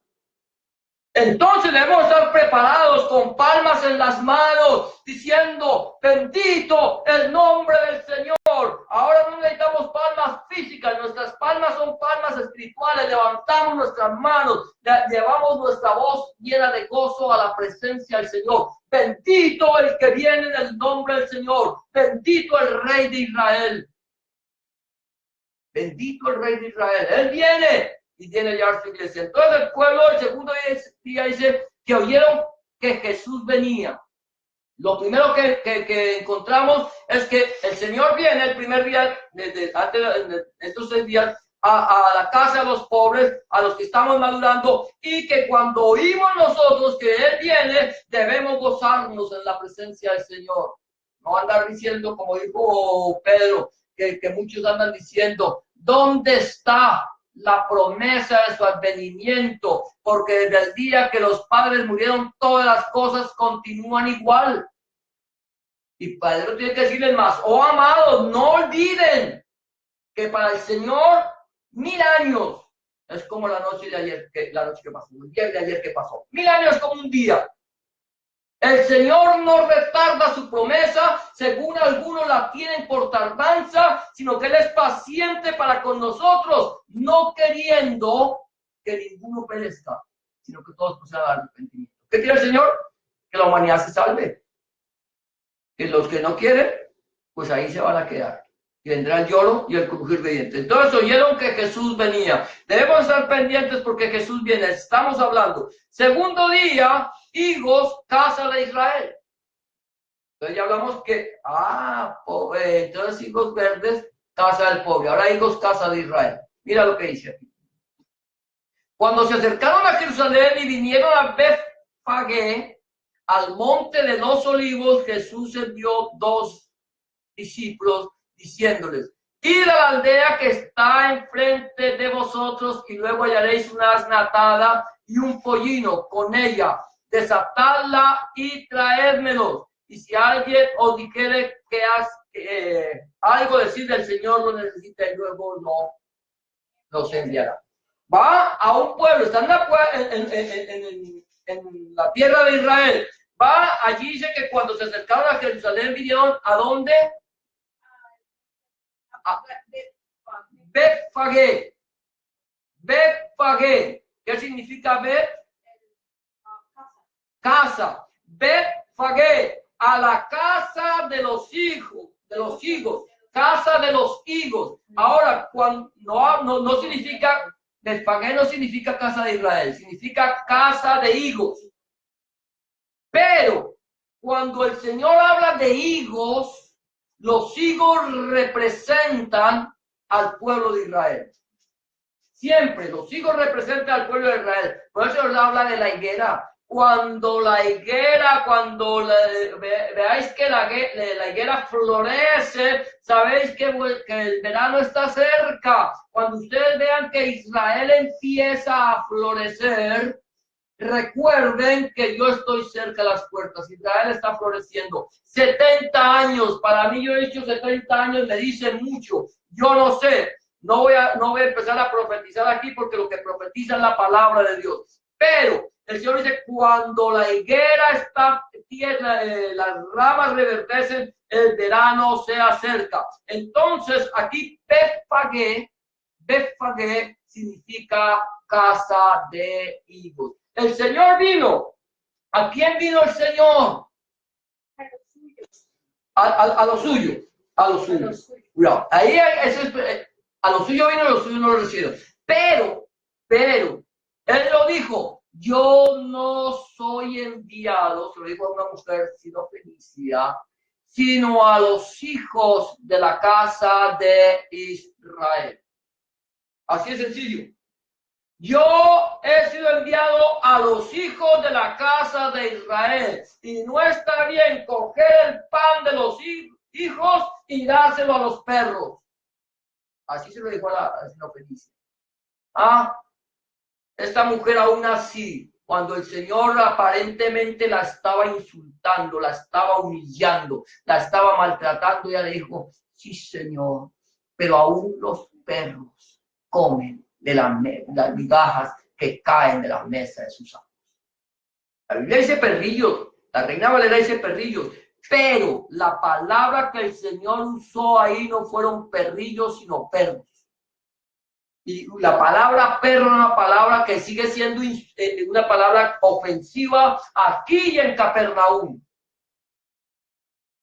Entonces debemos estar preparados con palmas en las manos, diciendo, bendito el nombre del Señor. Ahora no necesitamos palmas físicas, nuestras palmas son palmas espirituales. Levantamos nuestras manos, llevamos nuestra voz llena de gozo a la presencia del Señor. Bendito el que viene en el nombre del Señor. Bendito el Rey de Israel. Bendito el Rey de Israel. Él viene. Y tiene ya su iglesia. Entonces el pueblo el segundo día dice que oyeron que Jesús venía. Lo primero que encontramos es que el Señor viene el primer día, antes de estos 6 días, a la casa de los pobres, a los que estamos madurando, y que cuando oímos nosotros que Él viene, debemos gozarnos en la presencia del Señor. No andar diciendo, como dijo Pedro, que muchos andan diciendo, ¿dónde está la promesa de su advenimiento? Porque desde el día que los padres murieron, todas las cosas continúan igual. Y Pedro tiene que decirles más, oh amados, no olviden que para el Señor 1000 años es como la noche de ayer, la noche que pasó, el día de ayer que pasó. 1000 años es como un día. El Señor no retarda su promesa, según algunos la tienen por tardanza, sino que Él es paciente para con nosotros, no queriendo que ninguno perezca, sino que todos procedan al arrepentimiento. ¿Qué quiere el Señor? Que la humanidad se salve. Que los que no quieren, pues ahí se van a quedar. Y vendrá el lloro y el crujir de dientes. Entonces oyeron que Jesús venía. Debemos estar pendientes porque Jesús viene. Estamos hablando. Segundo día, higos, casa de Israel. Entonces ya hablamos que, entonces higos verdes, casa del pobre. Ahora higos, casa de Israel. Mira lo que dice aquí. Cuando se acercaron a Jerusalén y vinieron a Betfagé, al monte de los olivos, Jesús envió 2 discípulos diciéndoles, id a la aldea que está enfrente de vosotros y luego hallaréis una asna atada y un pollino con ella, desatadla y traédmelos. Y si alguien os dijere que algo decir del Señor lo necesita y luego no los enviará. Va a un pueblo, está en la tierra de Israel. Va, allí dice que cuando se acercaron a Jerusalén vinieron ¿a dónde? A Betfagé. Betfagé. ¿Qué significa Bet? Casa. Betfagé. A la casa de los higos. Casa de los higos. Ahora, cuando no significa, Betfagé no significa casa de Israel, significa casa de higos. Pero cuando el Señor habla de higos, los higos representan al pueblo de Israel. Siempre los higos representan al pueblo de Israel. Por eso se habla de la higuera. Cuando la higuera, veáis que la higuera florece, sabéis que el verano está cerca. Cuando ustedes vean que Israel empieza a florecer, recuerden que yo estoy cerca de las puertas. Israel está floreciendo. 70 años, para mí yo he hecho 70 años, me dicen mucho. Yo no sé, no voy a empezar a profetizar aquí porque lo que profetiza es la palabra de Dios. Pero el Señor dice, cuando la higuera está tierna, las ramas reverdecen, el verano se acerca. Entonces, aquí Bethfagé significa casa de higos. El Señor vino. ¿A quién vino el Señor? A lo suyo. A lo suyo. Cuidado. Ahí a lo suyo vino, a lo suyo no lo recibió. Pero, Él lo dijo. Yo no soy enviado, se lo dijo a una mujer sino-fenicia, sino a los hijos de la casa de Israel. Así es sencillo. Yo he sido enviado a los hijos de la casa de Israel. Y no está bien coger el pan de los hijos y dárselo a los perros. Así se lo dijo a la sino-fenicia. Esta mujer aún así, cuando el Señor aparentemente la estaba insultando, la estaba humillando, la estaba maltratando, ella le dijo, sí Señor, pero aún los perros comen de las migajas que caen de la mesa de sus amos. La Biblia dice perrillos, la Reina Valera dice perrillos, pero la palabra que el Señor usó ahí no fueron perrillos, sino perros. Y la palabra perro es una palabra que sigue siendo una palabra ofensiva aquí y en Capernaum.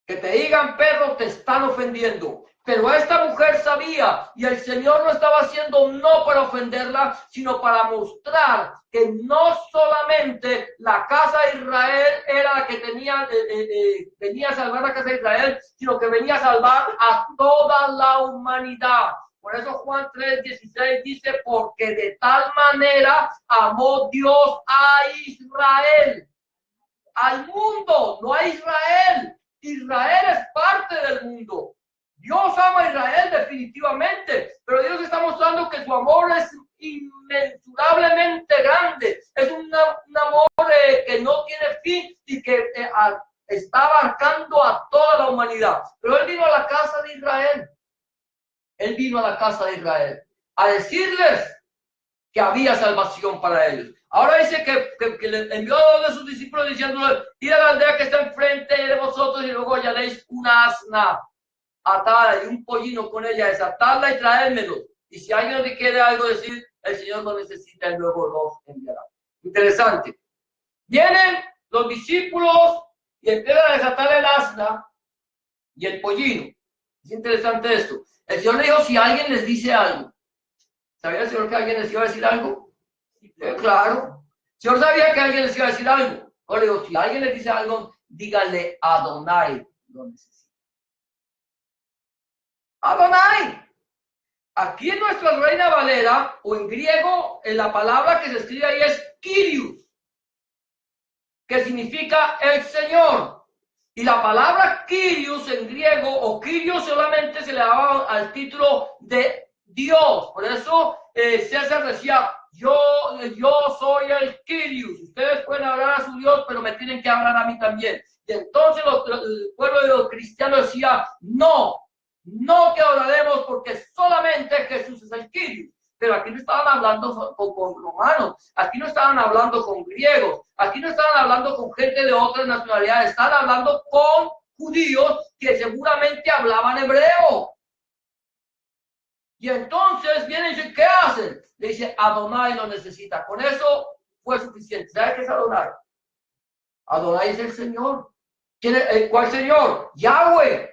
Que te digan perro te están ofendiendo. Pero esta mujer sabía y el Señor lo estaba haciendo no para ofenderla, sino para mostrar que no solamente la casa de Israel era la que venía a salvar la casa de Israel, sino que venía a salvar a toda la humanidad. Por eso Juan 3:16 dice, porque de tal manera amó Dios a Israel. Al mundo, no a Israel. Israel es parte del mundo. Dios ama a Israel definitivamente, pero Dios está mostrando que su amor es inmensurablemente grande. Es un amor que no tiene fin y que está abarcando a toda la humanidad. Pero Él vino a la casa de Israel. Él vino a la casa de Israel a decirles que había salvación para ellos. Ahora dice que le envió a dos de sus discípulos diciéndole, id a la aldea que está enfrente de vosotros y luego hallaréis una asna atada y un pollino con ella, desatarla y traérmelo. Y si alguien le quiere algo decir, el Señor lo necesita y luego los enviará. Interesante. Vienen los discípulos y empiezan a desatar el asna y el pollino. Es interesante esto. El Señor le dijo, si alguien les dice algo. ¿Sabía el Señor que alguien les iba a decir algo? Claro. El Señor sabía que alguien les iba a decir algo. Ahora le digo, si alguien les dice algo, díganle Adonai lo necesita. Adonai. Aquí en nuestra Reina Valera, o en griego, en la palabra que se escribe ahí es Kyrios, que significa el Señor. Y la palabra Kyrios en griego, o Kyrios solamente se le daba al título de Dios. Por eso César decía, yo soy el Kyrios. Ustedes pueden hablar a su Dios, pero me tienen que hablar a mí también. Y entonces el pueblo de los cristianos decía, no que adoraremos porque solamente Jesús es el Kyrios. Pero aquí no estaban hablando con romanos, aquí no estaban hablando con griegos, aquí no estaban hablando con gente de otras nacionalidades, estaban hablando con judíos que seguramente hablaban hebreo. Y entonces vienen y dicen, ¿qué hacen? Le dice, Adonai lo necesita. Con eso fue suficiente. ¿Sabe qué es Adonai? Adonai es el Señor. ¿Cuál Señor? Yahweh.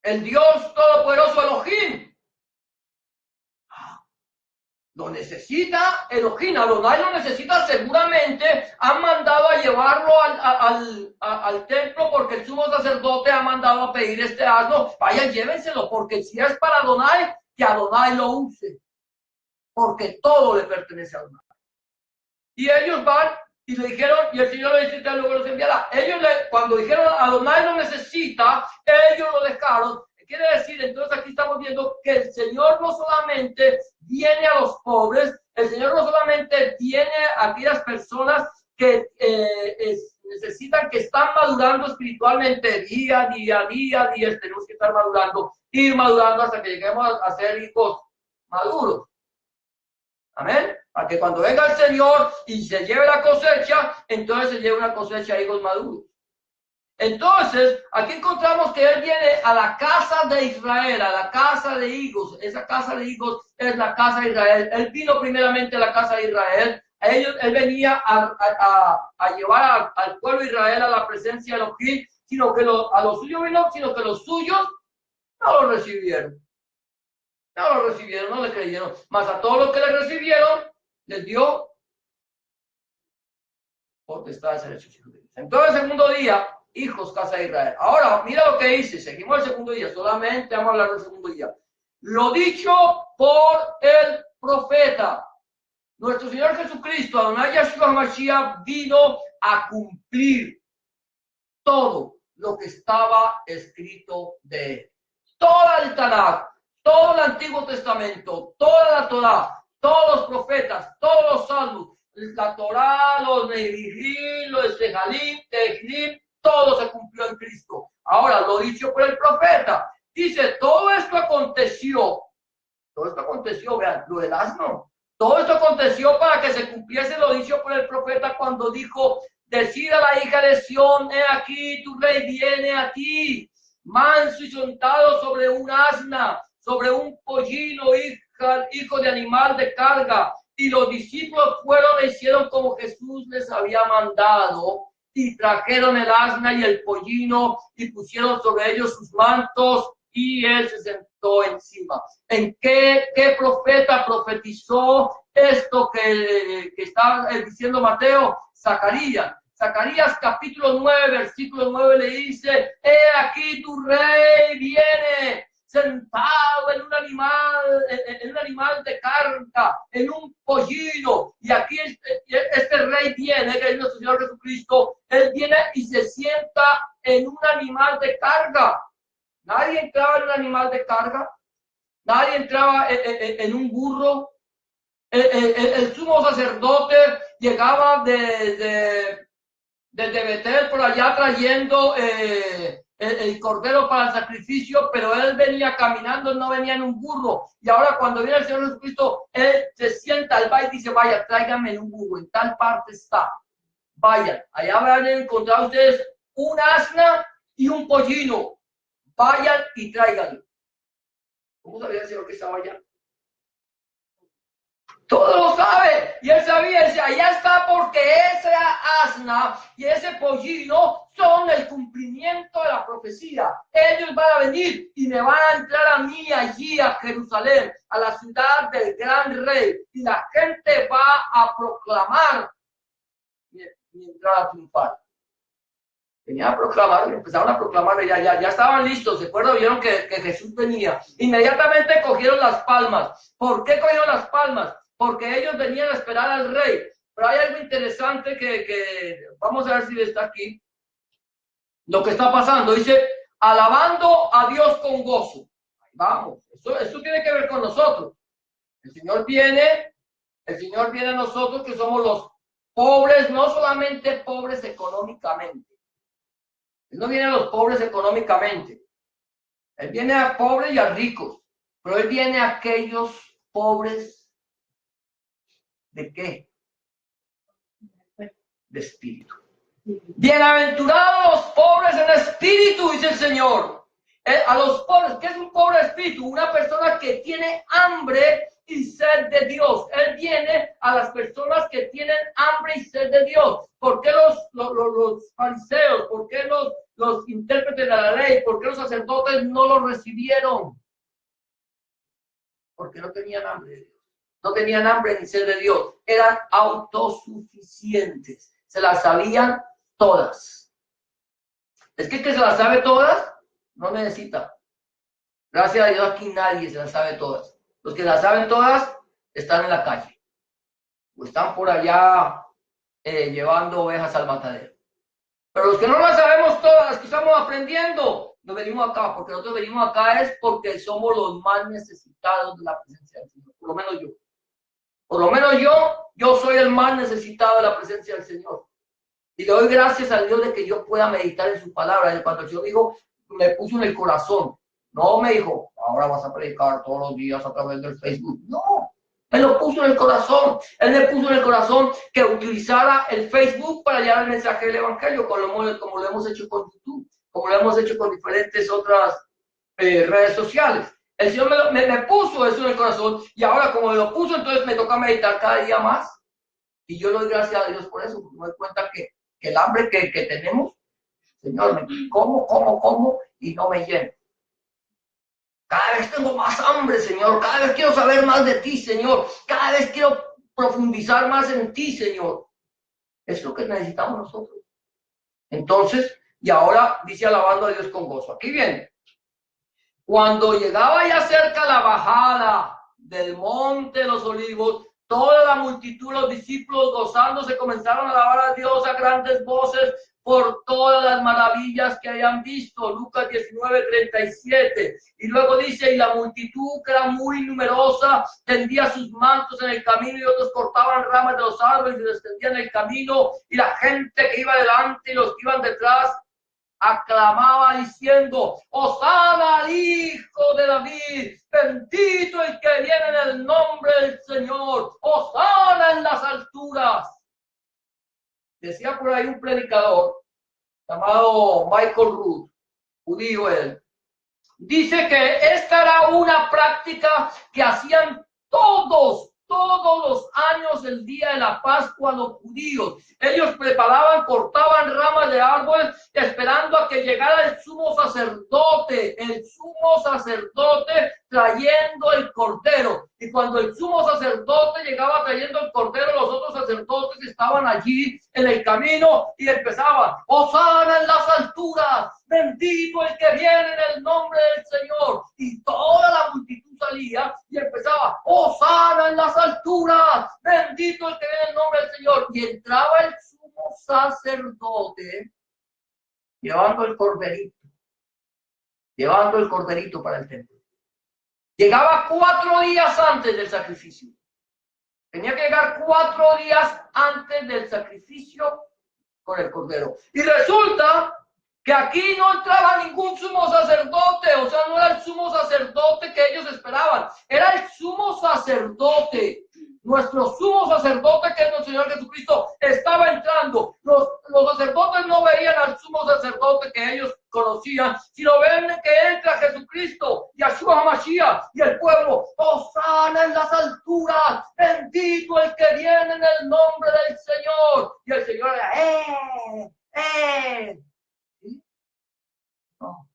El Dios Todopoderoso Elohim. Lo necesita Elohim, Adonai lo necesita seguramente. Han mandado a llevarlo al templo porque el sumo sacerdote ha mandado a pedir este asno. Vayan, llévenselo, porque si es para Adonai, que Adonai lo use. Porque todo le pertenece a Adonai. Y ellos van y le dijeron, y el Señor le dice, luego los enviará. Cuando dijeron Adonai lo necesita, ellos lo dejaron. Quiere decir, entonces aquí estamos viendo que el Señor no solamente viene a los pobres, el Señor no solamente viene a aquellas personas que necesitan, que están madurando espiritualmente día, tenemos que estar madurando, ir madurando hasta que lleguemos a ser hijos maduros. Amén. Para que cuando venga el Señor y se lleve la cosecha, entonces se lleve una cosecha de higos maduros. Entonces, aquí encontramos que Él viene a la casa de Israel, a la casa de higos. Esa casa de higos es la casa de Israel. Él vino primeramente a la casa de Israel. Él venía a llevar al pueblo de Israel a la presencia de Elohim, sino que a los suyos vino, sino que los suyos no lo recibieron. No lo recibieron, no le creyeron. Mas a todos los que le recibieron, les dio potestad de ser hechos hijos de Dios. Entonces, el segundo día, hijos, casa de Israel. Ahora, mira lo que dice. Seguimos el segundo día. Solamente vamos a hablar del segundo día. Lo dicho por el profeta. Nuestro Señor Jesucristo, Adonai Yahshua Mashiach, vino a cumplir todo lo que estaba escrito de él. Toda el Tanakh, todo el Antiguo Testamento, toda la Torá, todos los profetas, todos los salmos, la Torá, los Nevi'im, los Sejalim, Tehillim, todo se cumplió en Cristo. Ahora, lo dicho por el profeta, dice, todo esto aconteció, vean, lo del asno, todo esto aconteció para que se cumpliese lo dicho por el profeta cuando dijo, decid a la hija de Sión, he aquí, tu rey viene a ti, manso y sentado sobre un asna, sobre un pollino, hijo de animal de carga. Y los discípulos fueron e hicieron como Jesús les había mandado, y trajeron el asna y el pollino, y pusieron sobre ellos sus mantos, y él se sentó encima. ¿En qué profeta profetizó esto que está diciendo Mateo? Zacarías. Zacarías capítulo 9, versículo 9 le dice, he aquí tu rey viene, sentado en un animal de carga, en un pollino. Y aquí este rey viene, que es nuestro Señor Jesucristo, él viene y se sienta en un animal de carga. Nadie entraba en un animal de carga, nadie entraba en un burro. El sumo sacerdote llegaba desde Betel por allá trayendo el cordero para el sacrificio, pero él venía caminando, no venía en un burro. Y ahora cuando viene el Señor Jesucristo, él se sienta, él va y dice, vaya, tráiganme en un burro, en tal parte está. Vayan, allá van a encontrar ustedes un asna y un pollino. Vayan y tráiganlo. ¿Cómo sabía el Señor que estaba allá? Todo lo sabe. Y él sabía, dice, allá está porque esa asna y ese pollino son el cumplimiento de la profecía. Ellos van a venir y me van a entrar a mí allí a Jerusalén, a la ciudad del gran rey. Y la gente va a proclamar mi entrada triunfal. Venían a proclamar, empezaron a proclamar, ya estaban listos. ¿Se acuerdan? Vieron que Jesús venía. Inmediatamente cogieron las palmas. ¿Por qué cogieron las palmas? Porque ellos venían a esperar al rey. Pero hay algo interesante que vamos a ver si está aquí. Lo que está pasando, dice, alabando a Dios con gozo. Vamos, eso tiene que ver con nosotros. El Señor viene a nosotros que somos los pobres, no solamente pobres económicamente. Él no viene a los pobres económicamente. Él viene a pobres y a ricos. Pero Él viene a aquellos pobres. ¿De qué? De espíritu. Bienaventurados los pobres en espíritu, dice el Señor. A los pobres, ¿qué es un pobre de espíritu? Una persona que tiene hambre y sed de Dios. Él viene a las personas que tienen hambre y sed de Dios. ¿Por qué los fariseos? ¿Por qué los intérpretes de la ley? ¿Por qué los sacerdotes no lo recibieron? Porque no tenían hambre de Dios. no tenían hambre ni sed de Dios, eran autosuficientes, se las sabían todas. Es que se las sabe todas, no necesita. Gracias a Dios aquí nadie se las sabe todas. Los que las saben todas están en la calle o están por allá llevando ovejas al matadero. Pero los que no las sabemos todas, que estamos aprendiendo, nos venimos acá, porque nosotros venimos acá es porque somos los más necesitados de la presencia del Señor, por lo menos yo. Por lo menos yo soy el más necesitado de la presencia del Señor. Y le doy gracias a Dios de que yo pueda meditar en su palabra. Y cuando el Señor dijo, me puso en el corazón. No me dijo, ahora vas a predicar todos los días a través del Facebook. No, Él lo puso en el corazón. Él me puso en el corazón que utilizara el Facebook para llevar el mensaje del Evangelio, como lo hemos hecho con YouTube, como lo hemos hecho con diferentes otras redes sociales. El Señor me puso eso en el corazón y ahora como me lo puso, entonces me toca meditar cada día más. Y yo le doy gracias a Dios por eso, porque me doy cuenta que el hambre que tenemos, Señor, como y no me lleno. Cada vez tengo más hambre, Señor. Cada vez quiero saber más de ti, Señor. Cada vez quiero profundizar más en ti, Señor. Es lo que necesitamos nosotros. Entonces, y ahora dice alabando a Dios con gozo. Aquí viene. Cuando llegaba ya cerca la bajada del monte de los olivos, toda la multitud, los discípulos gozándose, comenzaron a alabar a Dios a grandes voces por todas las maravillas que hayan visto. Lucas 19:37. Y luego dice, y la multitud, que era muy numerosa, tendía sus mantos en el camino y otros cortaban ramas de los árboles y les tendían el camino. Y la gente que iba delante y los que iban detrás aclamaba diciendo, Hosana al Hijo de David, bendito el que viene en el nombre del Señor, Hosana en las alturas. Decía por ahí un predicador llamado Michael Rood, judío él, dice que esta era una práctica que hacían todos los años del día de la Pascua los judíos. Ellos preparaban, cortaban ramas de árboles esperando a que llegara el sumo sacerdote trayendo el cordero. Y cuando el sumo sacerdote llegaba trayendo el cordero, los otros sacerdotes estaban allí en el camino y empezaban, Hosana en las alturas, bendito el que viene en el nombre del Señor. Y toda la multitud salía y empezaba, Hosana en las alturas, bendito el que viene en el nombre del Señor. Y entraba el sumo sacerdote llevando el corderito para el templo. Llegaba 4 días antes del sacrificio. Tenía que llegar 4 días antes del sacrificio con el cordero. Y resulta que aquí no entraba ningún sumo sacerdote, o sea, no era el sumo sacerdote que ellos esperaban, era el sumo sacerdote. Nuestro sumo sacerdote, que es nuestro Señor Jesucristo, estaba entrando. Los sacerdotes no veían al sumo sacerdote que ellos conocían, sino ven que entra Jesucristo, Yahshua HaMashiach, y el pueblo, Hosana en las alturas, bendito el que viene en el nombre del Señor. Y el Señor era, ¿sí? No,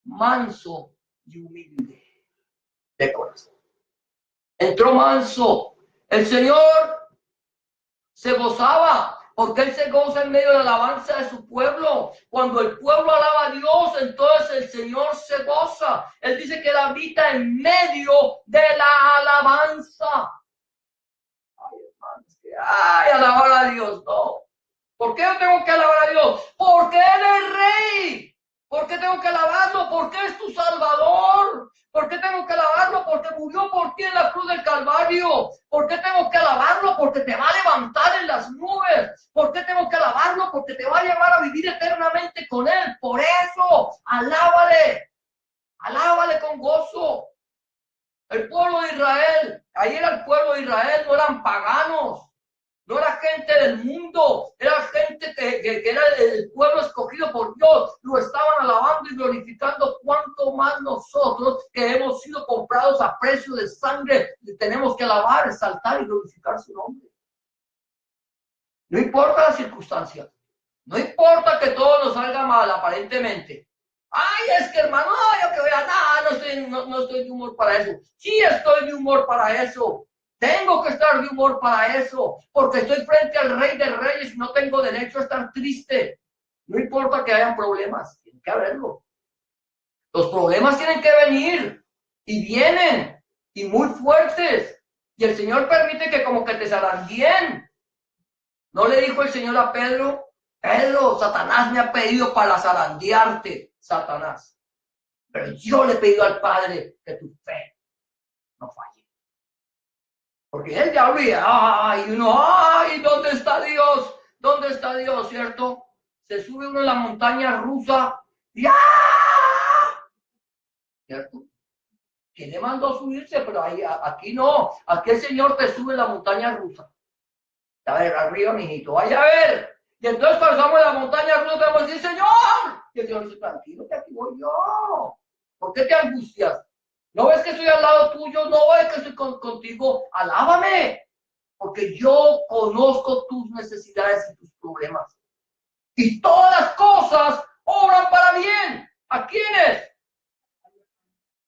manso y humilde de corazón. Entró manso. El Señor se gozaba, porque Él se goza en medio de la alabanza de su pueblo. Cuando el pueblo alaba a Dios, entonces el Señor se goza. Él dice que Él habita en medio de la alabanza. Ay, hermanos, alabar a Dios, no. ¿Por qué yo tengo que alabar a Dios? Porque Él es Rey. ¿Por qué tengo que alabarlo? Porque es tu Salvador. ¿Por qué tengo que alabarlo? Porque murió por ti en la cruz del Calvario. ¿Por qué tengo que alabarlo? Porque te va a levantar en las nubes. ¿Por qué tengo que alabarlo? Porque te va a llevar a vivir eternamente con Él. Por eso, alábale. Alábale con gozo. El pueblo de Israel, ahí era el pueblo de Israel, no eran paganos. No era gente del mundo, era gente que era el pueblo escogido por Dios. Lo estaban alabando y glorificando. Cuanto más nosotros, que hemos sido comprados a precio de sangre, tenemos que alabar, exaltar y glorificar su nombre. No importa la circunstancia, no importa que todo nos salga mal aparentemente. Ay, es que hermano, yo que vea, no estoy de humor para eso. Sí estoy de humor para eso. Tengo que estar de humor para eso, porque estoy frente al Rey de Reyes y no tengo derecho a estar triste. No importa que hayan problemas, tiene que haberlo. Los problemas tienen que venir y vienen y muy fuertes. Y el Señor permite que como que te zarandeen. ¿No le dijo el Señor a Pedro? Pedro, Satanás me ha pedido para zarandearte, Satanás. Pero yo le he pedido al Padre que tu fe no falle. Porque el diablo y uno, ¿dónde está Dios? ¿Dónde está Dios? ¿Cierto? Se sube uno en la montaña rusa y ¿cierto? ¿Quién le mandó a subirse? Pero aquí no. Aquí el Señor te sube en la montaña rusa. A ver, arriba, mijito, vaya a ver. Y entonces cuando estamos en la montaña rusa, te vamos a decir, Señor. Y el Señor dice, tranquilo, que aquí voy yo. ¿Por qué te angustias? ¿No ves que estoy al lado tuyo? ¿No ves que estoy contigo? Alábame. Porque yo conozco tus necesidades y tus problemas. Y todas las cosas obran para bien. ¿A quiénes?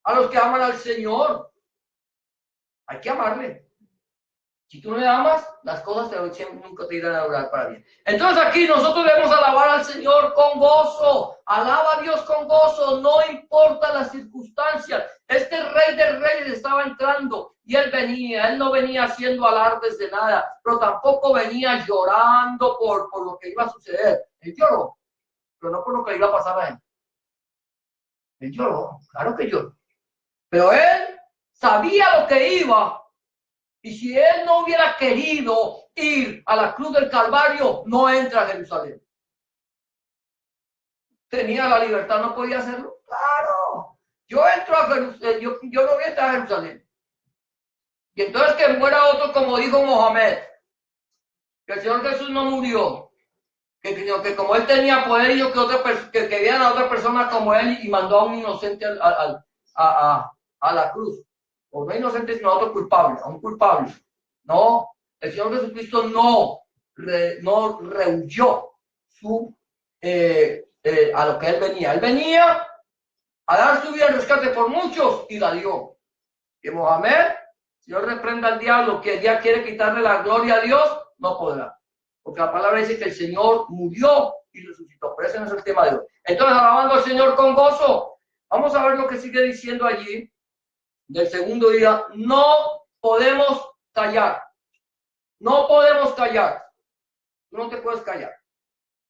A los que aman al Señor. Hay que amarle. Si tú no le amas, las cosas nunca te irán a obrar para bien. Entonces aquí nosotros debemos alabar al Señor con gozo. Alaba a Dios con gozo, no importa las circunstancias. Este Rey de Reyes estaba entrando y él venía. Él no venía haciendo alardes de nada, pero tampoco venía llorando por lo que iba a suceder. Él lloró, pero no por lo que iba a pasar a él. Él lloró, claro que lloró. Pero él sabía lo que iba. Y si él no hubiera querido ir a la cruz del Calvario, no entra a Jerusalén. Tenía la libertad, no podía hacerlo. Claro, yo entro a Jerusalén, yo no voy a entrar a Jerusalén. Y entonces que muera otro, como dijo Mohamed, que el Señor Jesús no murió, que como él tenía poder, y que querían a otra persona como él y mandó a un inocente a la cruz. O no inocente, sino a otro culpable, a un culpable. No, el Señor Jesucristo no rehuyó a lo que él venía. Él venía a dar su vida en rescate por muchos y la dio. Que Mohamed, Señor reprenda al diablo, que ya quiere quitarle la gloria a Dios, no podrá. Porque la palabra dice que el Señor murió y resucitó. Pero ese no es el tema de hoy. Entonces, alabando al Señor con gozo. Vamos a ver lo que sigue diciendo allí. Del segundo día, no podemos callar. No podemos callar. Tú no te puedes callar.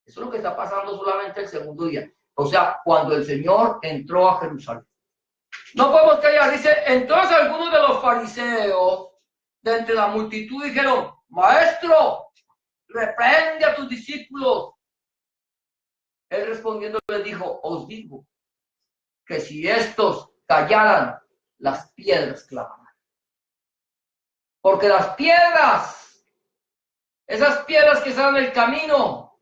Eso es lo que está pasando solamente el segundo día. O sea, cuando el Señor entró a Jerusalén. No podemos callar. Dice, entonces algunos de los fariseos de entre la multitud dijeron, Maestro, reprende a tus discípulos. Él respondiendo les dijo, os digo que si estos callaran, las piedras clamarán. Porque las piedras, esas piedras que están en el camino,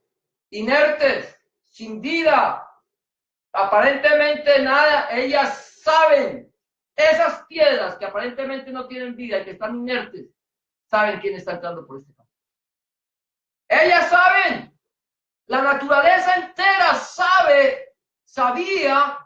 inertes, sin vida, aparentemente nada, ellas saben, esas piedras que aparentemente no tienen vida y que están inertes, saben quién está entrando por este camino. Ellas saben, la naturaleza entera sabía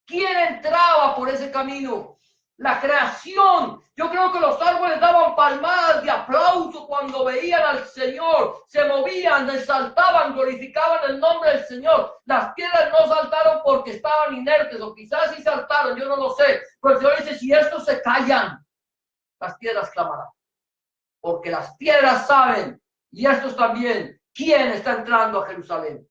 quién entraba por ese camino. La creación, yo creo que los árboles daban palmadas de aplauso cuando veían al Señor, se movían, saltaban, glorificaban el nombre del Señor. Las piedras no saltaron porque estaban inertes, o quizás sí saltaron, yo no lo sé. Pero el Señor dice, si estos se callan, las piedras clamarán. Porque las piedras saben, y estos también, quién está entrando a Jerusalén.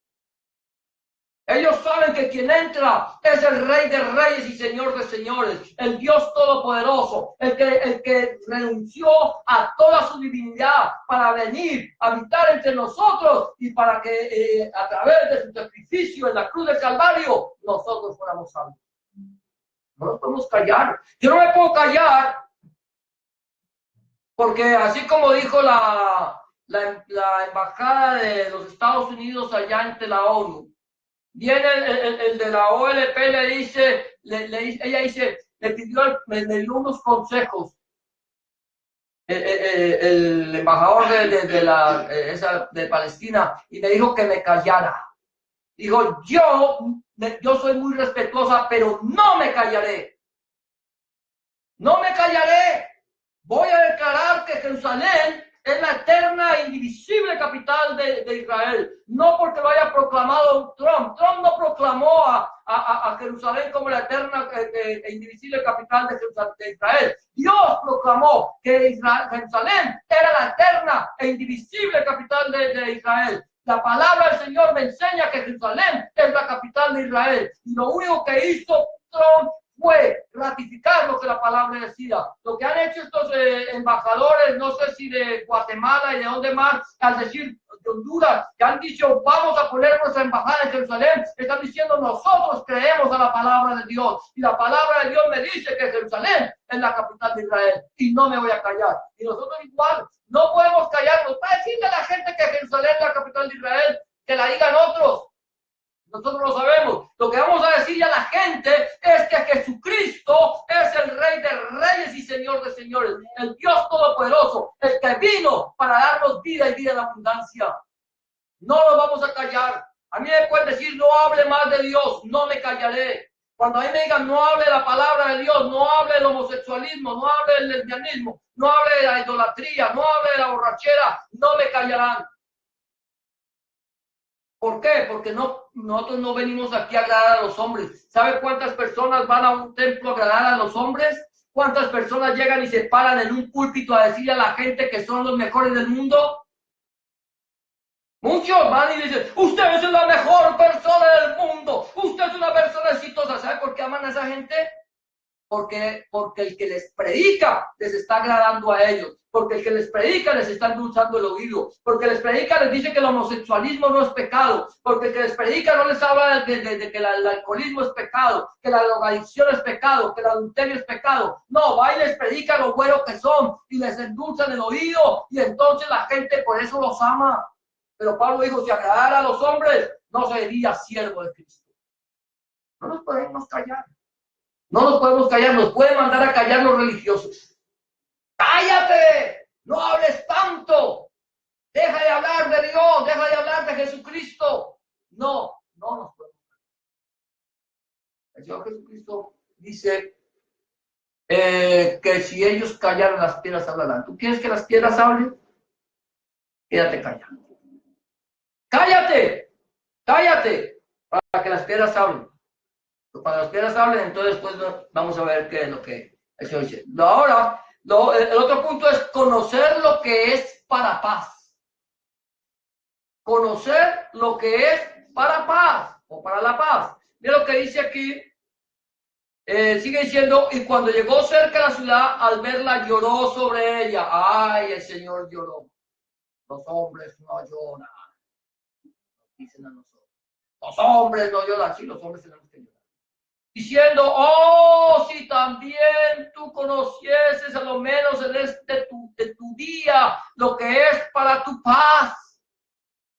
Ellos saben que quien entra es el Rey de Reyes y Señor de Señores, el Dios Todopoderoso, el que renunció a toda su divinidad para venir a habitar entre nosotros y para que a través de su sacrificio en la cruz del Calvario nosotros fuéramos salvos. No nos podemos callar. Yo no me puedo callar porque así como dijo la embajada de los Estados Unidos allá ante la ONU, viene el de la OLP, ella dice, me dio unos consejos, el embajador de Palestina, y me dijo que me callara. Dijo, yo soy muy respetuosa, pero no me callaré. No me callaré. Voy a declarar que Jerusalén es la eterna e indivisible capital de Israel. No porque lo haya proclamado Trump. Trump no proclamó a Jerusalén como la eterna e indivisible capital de Israel. Dios proclamó que Jerusalén era la eterna e indivisible capital de Israel. La palabra del Señor me enseña que Jerusalén es la capital de Israel. Y lo único que hizo Trump fue ratificar lo que la palabra decía. Lo que han hecho estos embajadores, no sé si de Guatemala y de dónde más, al decir de Honduras, que han dicho vamos a poner nuestra embajada en Jerusalén, están diciendo nosotros creemos a la palabra de Dios. Y la palabra de Dios me dice que Jerusalén es la capital de Israel. Y no me voy a callar. Y nosotros igual, no podemos callarnos. Para decirle a la gente que Jerusalén es la capital de Israel, que la digan otros. Nosotros lo sabemos. Lo que vamos a decirle a la gente es que Jesucristo es el Rey de Reyes y Señor de Señores, el Dios Todopoderoso, el que vino para darnos vida y vida en abundancia. No nos vamos a callar. A mí me pueden decir, no hable más de Dios, no me callaré. Cuando a mí me digan, no hable la palabra de Dios, no hable del homosexualismo, no hable del lesbianismo, no hable de la idolatría, no hable de la borrachera, no me callarán. ¿Por qué? Porque nosotros no venimos aquí a agradar a los hombres. ¿Sabe cuántas personas van a un templo a agradar a los hombres? ¿Cuántas personas llegan y se paran en un púlpito a decirle a la gente que son los mejores del mundo? Muchos van y dicen, usted es la mejor persona del mundo, usted es una persona exitosa. ¿Sabe por qué aman a esa gente? Porque el que les predica les está agradando a ellos, porque el que les predica les está endulzando el oído, porque les predica les dice que el homosexualismo no es pecado, porque el que les predica no les habla de que el alcoholismo es pecado, que la drogadicción es pecado, que el adulterio es pecado. No, va y les predica lo bueno que son y les endulzan el oído y entonces la gente por eso los ama. Pero Pablo dijo, si agradara a los hombres, no sería siervo de Cristo. No nos podemos callar. No nos podemos callar, nos puede mandar a callar los religiosos. ¡Cállate! ¡No hables tanto! ¡Deja de hablar de Dios! ¡Deja de hablar de Jesucristo! No nos podemos callar. El Señor Jesucristo dice que si ellos callaran, las piedras hablarán. ¿Tú quieres que las piedras hablen? Quédate callado. ¡Cállate! ¡Cállate! Para que las piedras hablen. Cuando las piedras hablen, entonces después vamos a ver qué es lo que el Señor dice. Ahora, el otro punto es conocer lo que es para paz. Conocer lo que es para paz o para la paz. Mira lo que dice aquí. Sigue diciendo, y cuando llegó cerca de la ciudad, al verla lloró sobre ella. Ay, el Señor lloró. Los hombres no lloran. Dicen a nosotros. Los hombres no lloran. Sí, los hombres tenemos que llorar. Diciendo, oh, si también tú conocieses a lo menos de tu día lo que es para tu paz,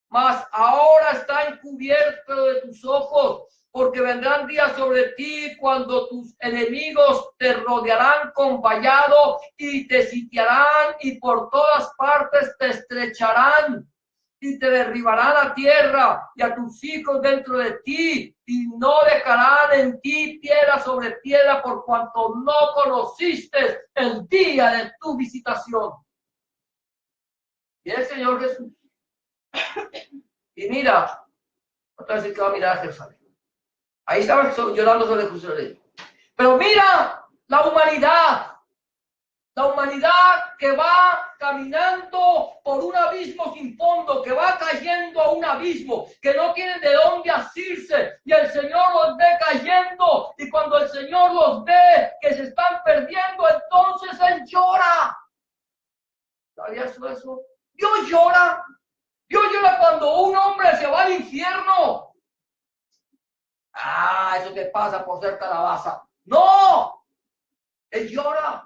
mas ahora está encubierto de tus ojos, porque vendrán días sobre ti cuando tus enemigos te rodearán con vallado y te sitiarán y por todas partes te estrecharán y te derribarán a tierra y a tus hijos dentro de ti, y no dejarán en ti piedra sobre piedra por cuanto no conociste el día de tu visitación. Y el Señor Jesús. Y mira, otra vez que va a mirar a Jerusalén. Ahí estaba llorando sobre Jerusalén. Pero mira la humanidad que va caminando por un abismo sin fondo, que va cayendo a un abismo, que no tienen de dónde asirse, y el Señor los ve cayendo, y cuando el Señor los ve que se están perdiendo, entonces Él llora. ¿Sabías eso? Dios llora cuando un hombre se va al infierno. Eso te pasa por ser calabaza. No, Él llora.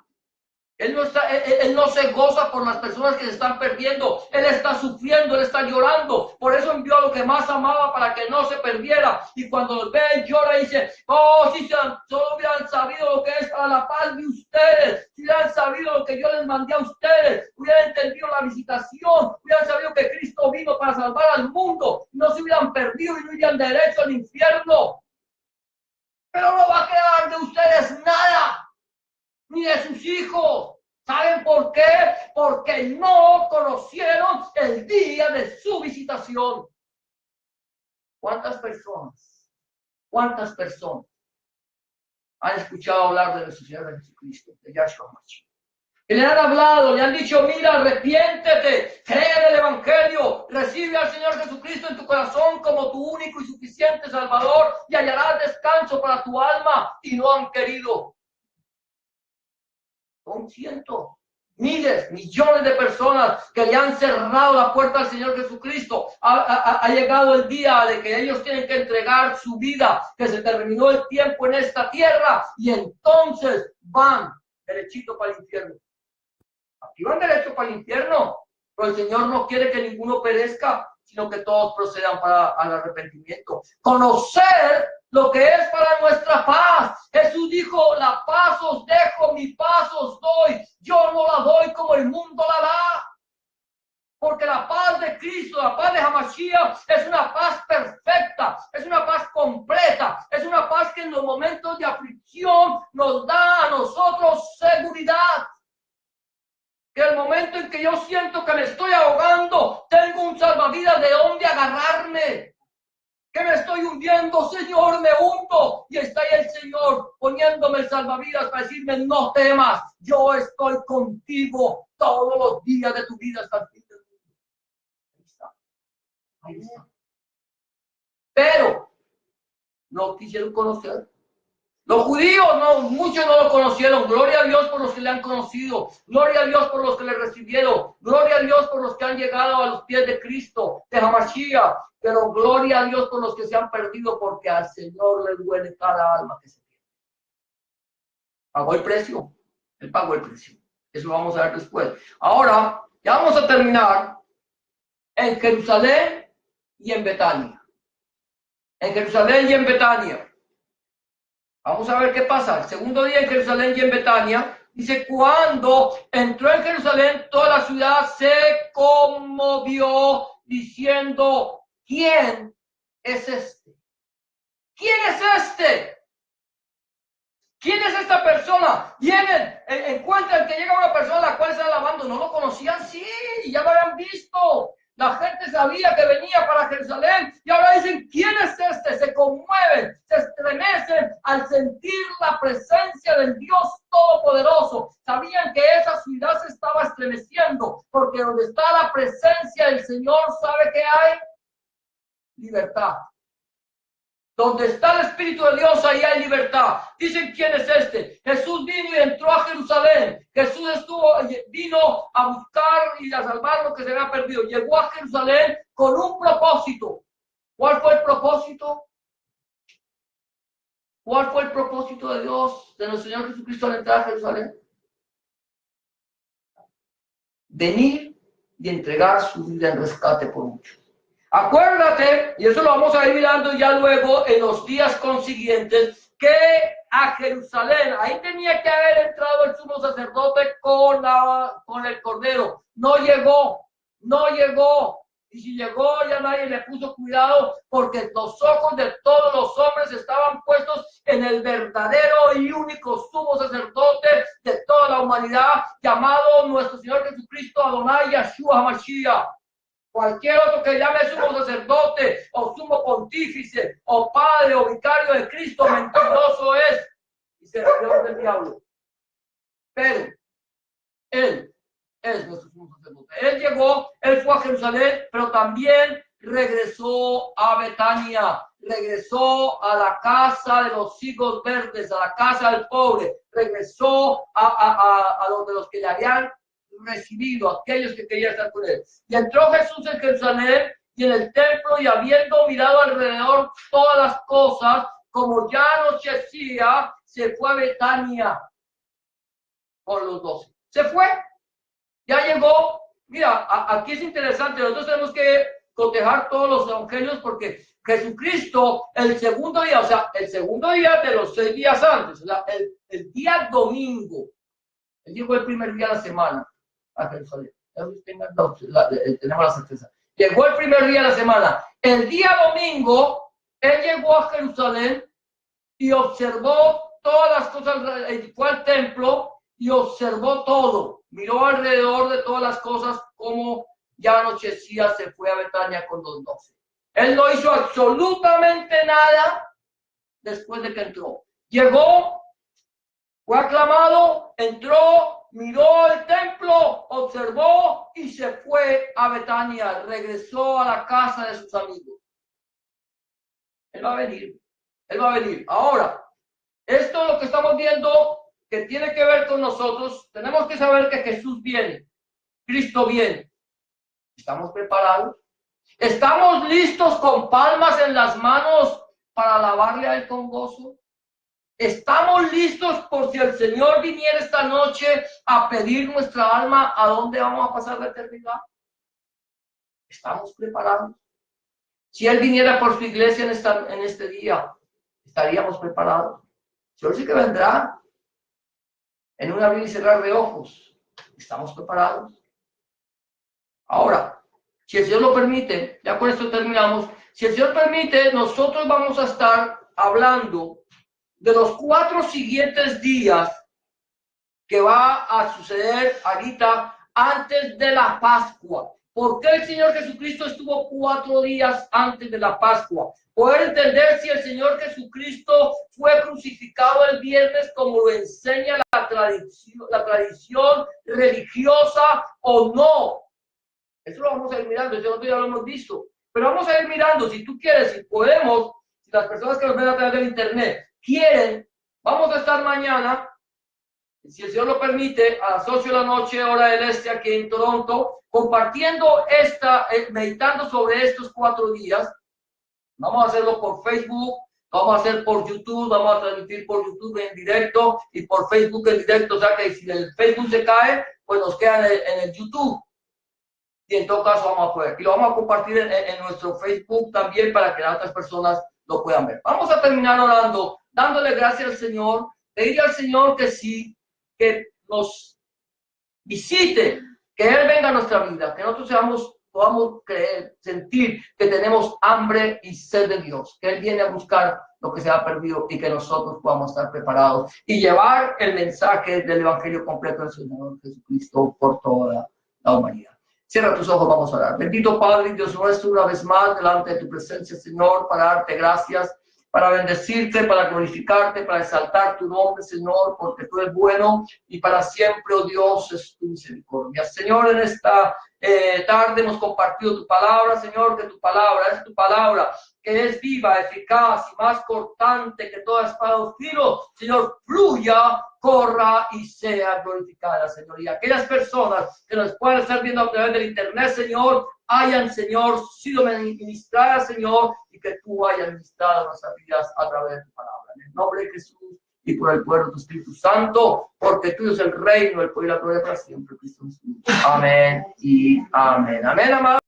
Él no se goza por las personas que se están perdiendo. Él está sufriendo, Él está llorando. Por eso envió a lo que más amaba para que no se perdiera. Y cuando los ve, Él llora y dice, oh, si solo hubieran sabido lo que es para la paz de ustedes. Si hubieran sabido lo que yo les mandé a ustedes. Hubieran entendido la visitación. Hubieran sabido que Cristo vino para salvar al mundo. No se hubieran perdido y no irían derecho al infierno. Pero no va a quedar de ustedes nada. Ni de sus hijos, ¿Saben por qué? Porque no conocieron el día de su visitación. ¿Cuántas personas han escuchado hablar de nuestro Señor Jesucristo, de Yahshua HaMashiach? Que le han hablado, le han dicho, mira, arrepiéntete, cree en el Evangelio, recibe al Señor Jesucristo en tu corazón como tu único y suficiente Salvador y hallarás descanso para tu alma, y no han querido. Son cientos, miles, millones de personas que le han cerrado la puerta al Señor Jesucristo. Ha llegado el día de que ellos tienen que entregar su vida, que se terminó el tiempo en esta tierra, y entonces van derechito para el infierno. Aquí van derecho para el infierno, pero el Señor no quiere que ninguno perezca, sino que todos procedan al arrepentimiento. Conocer lo que es para nuestra paz. Jesús dijo, la paz os dejo, mi paz os doy. Yo no la doy como el mundo la da. Porque la paz de Cristo, la paz de Hamashiach, es una paz perfecta, es una paz completa, es una paz que en los momentos de aflicción nos da a nosotros seguridad. Que el momento en que yo siento que me estoy ahogando, tengo un salvavidas de donde agarrarme. Que me estoy hundiendo, Señor, me hundo. Y está ahí el Señor poniéndome el salvavidas para decirme, no temas, yo estoy contigo todos los días de tu vida hasta el fin del mundo. Ahí está. Ahí está. Pero no quisieron conocer. Los judíos, no, muchos no lo conocieron. Gloria a Dios por los que le han conocido. Gloria a Dios por los que le recibieron. Gloria a Dios por los que han llegado a los pies de Cristo, de Hamashiach. Pero gloria a Dios por los que se han perdido, porque al Señor le duele cada alma que se pierde. Pagó el precio. Él pagó el precio. Eso lo vamos a ver después. Ahora, ya vamos a terminar en Jerusalén y en Betania. En Jerusalén y en Betania. Vamos a ver qué pasa. El segundo día en Jerusalén y en Betania, dice, cuando entró en Jerusalén, toda la ciudad se conmovió diciendo, ¿quién es este? ¿Quién es este? ¿Quién es esta persona? Vienen, encuentran que llega una persona a la cual están alabando. ¿No lo conocían? Sí, ya lo habían visto. La gente sabía que venía para Jerusalén y ahora dicen, ¿quién es este? Se conmueven, se estremecen al sentir la presencia del Dios Todopoderoso. Sabían que esa ciudad se estaba estremeciendo porque donde está la presencia del Señor, ¿sabe qué hay? Libertad. Donde está el Espíritu de Dios, ahí hay libertad. Dicen, ¿quién es este? Jesús vino y entró a Jerusalén. Jesús vino a buscar y a salvar lo que se había perdido. Llegó a Jerusalén con un propósito. ¿Cuál fue el propósito? ¿Cuál fue el propósito de Dios, de nuestro Señor Jesucristo al entrar a Jerusalén? Venir y entregar su vida en rescate por muchos. Acuérdate, y eso lo vamos a ir mirando ya luego en los días consiguientes, que a Jerusalén, ahí tenía que haber entrado el sumo sacerdote con el cordero. No llegó. Y si llegó, ya nadie le puso cuidado, porque los ojos de todos los hombres estaban puestos en el verdadero y único sumo sacerdote de toda la humanidad, llamado nuestro Señor Jesucristo, Adonai Yahshua HaMashiach. Cualquier otro que llame sumo sacerdote, o sumo pontífice, o padre, o vicario de Cristo, mentiroso es, y servidor del diablo. Pero él es nuestro sumo sacerdote. Él llegó, él fue a Jerusalén, pero también regresó a Betania, regresó a la casa de los higos verdes, a la casa del pobre, regresó a donde los que le habían recibido, aquellos que querían estar con él. Y entró Jesús en Jerusalén y en el templo, y habiendo mirado alrededor todas las cosas, como ya anochecía, se fue a Betania con los 12. Se fue. Ya llegó. Mira, aquí es interesante. Nosotros tenemos que cotejar todos los evangelios, porque Jesucristo, el segundo día, o sea, el segundo día de los 6 días antes, o sea, el día domingo, él llegó el primer día de la semana a Jerusalén. Tenemos la certeza. Llegó el primer día de la semana. El día domingo, él llegó a Jerusalén y observó todas las cosas, fue al templo y observó todo. Miró alrededor de todas las cosas, como ya anochecía, se fue a Betania con los 12. Él no hizo absolutamente nada después de que entró. Llegó, fue aclamado, entró, miró el templo, observó y se fue a Betania. Regresó a la casa de sus amigos. Él va a venir. Él va a venir. Ahora, esto es lo que estamos viendo que tiene que ver con nosotros. Tenemos que saber que Jesús viene. Cristo viene. ¿Estamos preparados? ¿Estamos listos con palmas en las manos para alabarle a Él con gozo? ¿Estamos listos por si el Señor viniera esta noche a pedir nuestra alma a dónde vamos a pasar la eternidad? ¿Estamos preparados? Si Él viniera por su iglesia en este día, ¿estaríamos preparados? Señor sí que vendrá en un abrir y cerrar de ojos. ¿Estamos preparados? Ahora, si el Señor lo permite, ya con esto terminamos, si el Señor permite, nosotros vamos a estar hablando de los 4 siguientes días que va a suceder ahorita antes de la Pascua. ¿Por qué el Señor Jesucristo estuvo 4 días antes de la Pascua? Poder entender si el Señor Jesucristo fue crucificado el viernes como lo enseña la tradición religiosa o no. Eso lo vamos a ir mirando, eso ya lo hemos visto. Pero vamos a ir mirando, si tú quieres, si podemos, si las personas que nos ven a través del internet quieren, vamos a estar mañana, si el Señor lo permite, a las 8 de la noche, hora del este, aquí en Toronto, compartiendo meditando sobre estos 4 días. Vamos a hacerlo por Facebook, vamos a hacer por YouTube, vamos a transmitir por YouTube en directo y por Facebook en directo. O sea que si el Facebook se cae, pues nos queda en el YouTube. Y en todo caso vamos a poder. Y lo vamos a compartir en nuestro Facebook también para que las otras personas lo puedan ver. Vamos a terminar orando, dándole gracias al Señor, pedirle al Señor que sí, que nos visite, que Él venga a nuestra vida, que nosotros podamos creer, sentir que tenemos hambre y sed de Dios, que Él viene a buscar lo que se ha perdido y que nosotros podamos estar preparados y llevar el mensaje del Evangelio completo del Señor Jesucristo por toda la humanidad. Cierra tus ojos, vamos a orar. Bendito Padre y Dios nuestro, una vez más delante de tu presencia, Señor, para darte gracias, para bendecirte, para glorificarte, para exaltar tu nombre, Señor, porque tú eres bueno y para siempre, oh Dios, es tu misericordia. Señor, en esta tarde hemos compartido tu palabra, Señor, que tu palabra es tu palabra, que es viva, eficaz y más cortante que toda espada o filo, Señor, fluya, corra y sea glorificada, Señor. Y aquellas personas que nos puedan estar viendo a través del internet, Señor, hayan, Señor, sido ministradas, Señor, y que tú hayas ministrado nuestras vidas a través de tu palabra. En el nombre de Jesús y por el poder de tu Espíritu Santo, porque tuyo es el reino, el poder y la gloria para siempre, Cristo Jesús. Amén y amén. Amén, amado.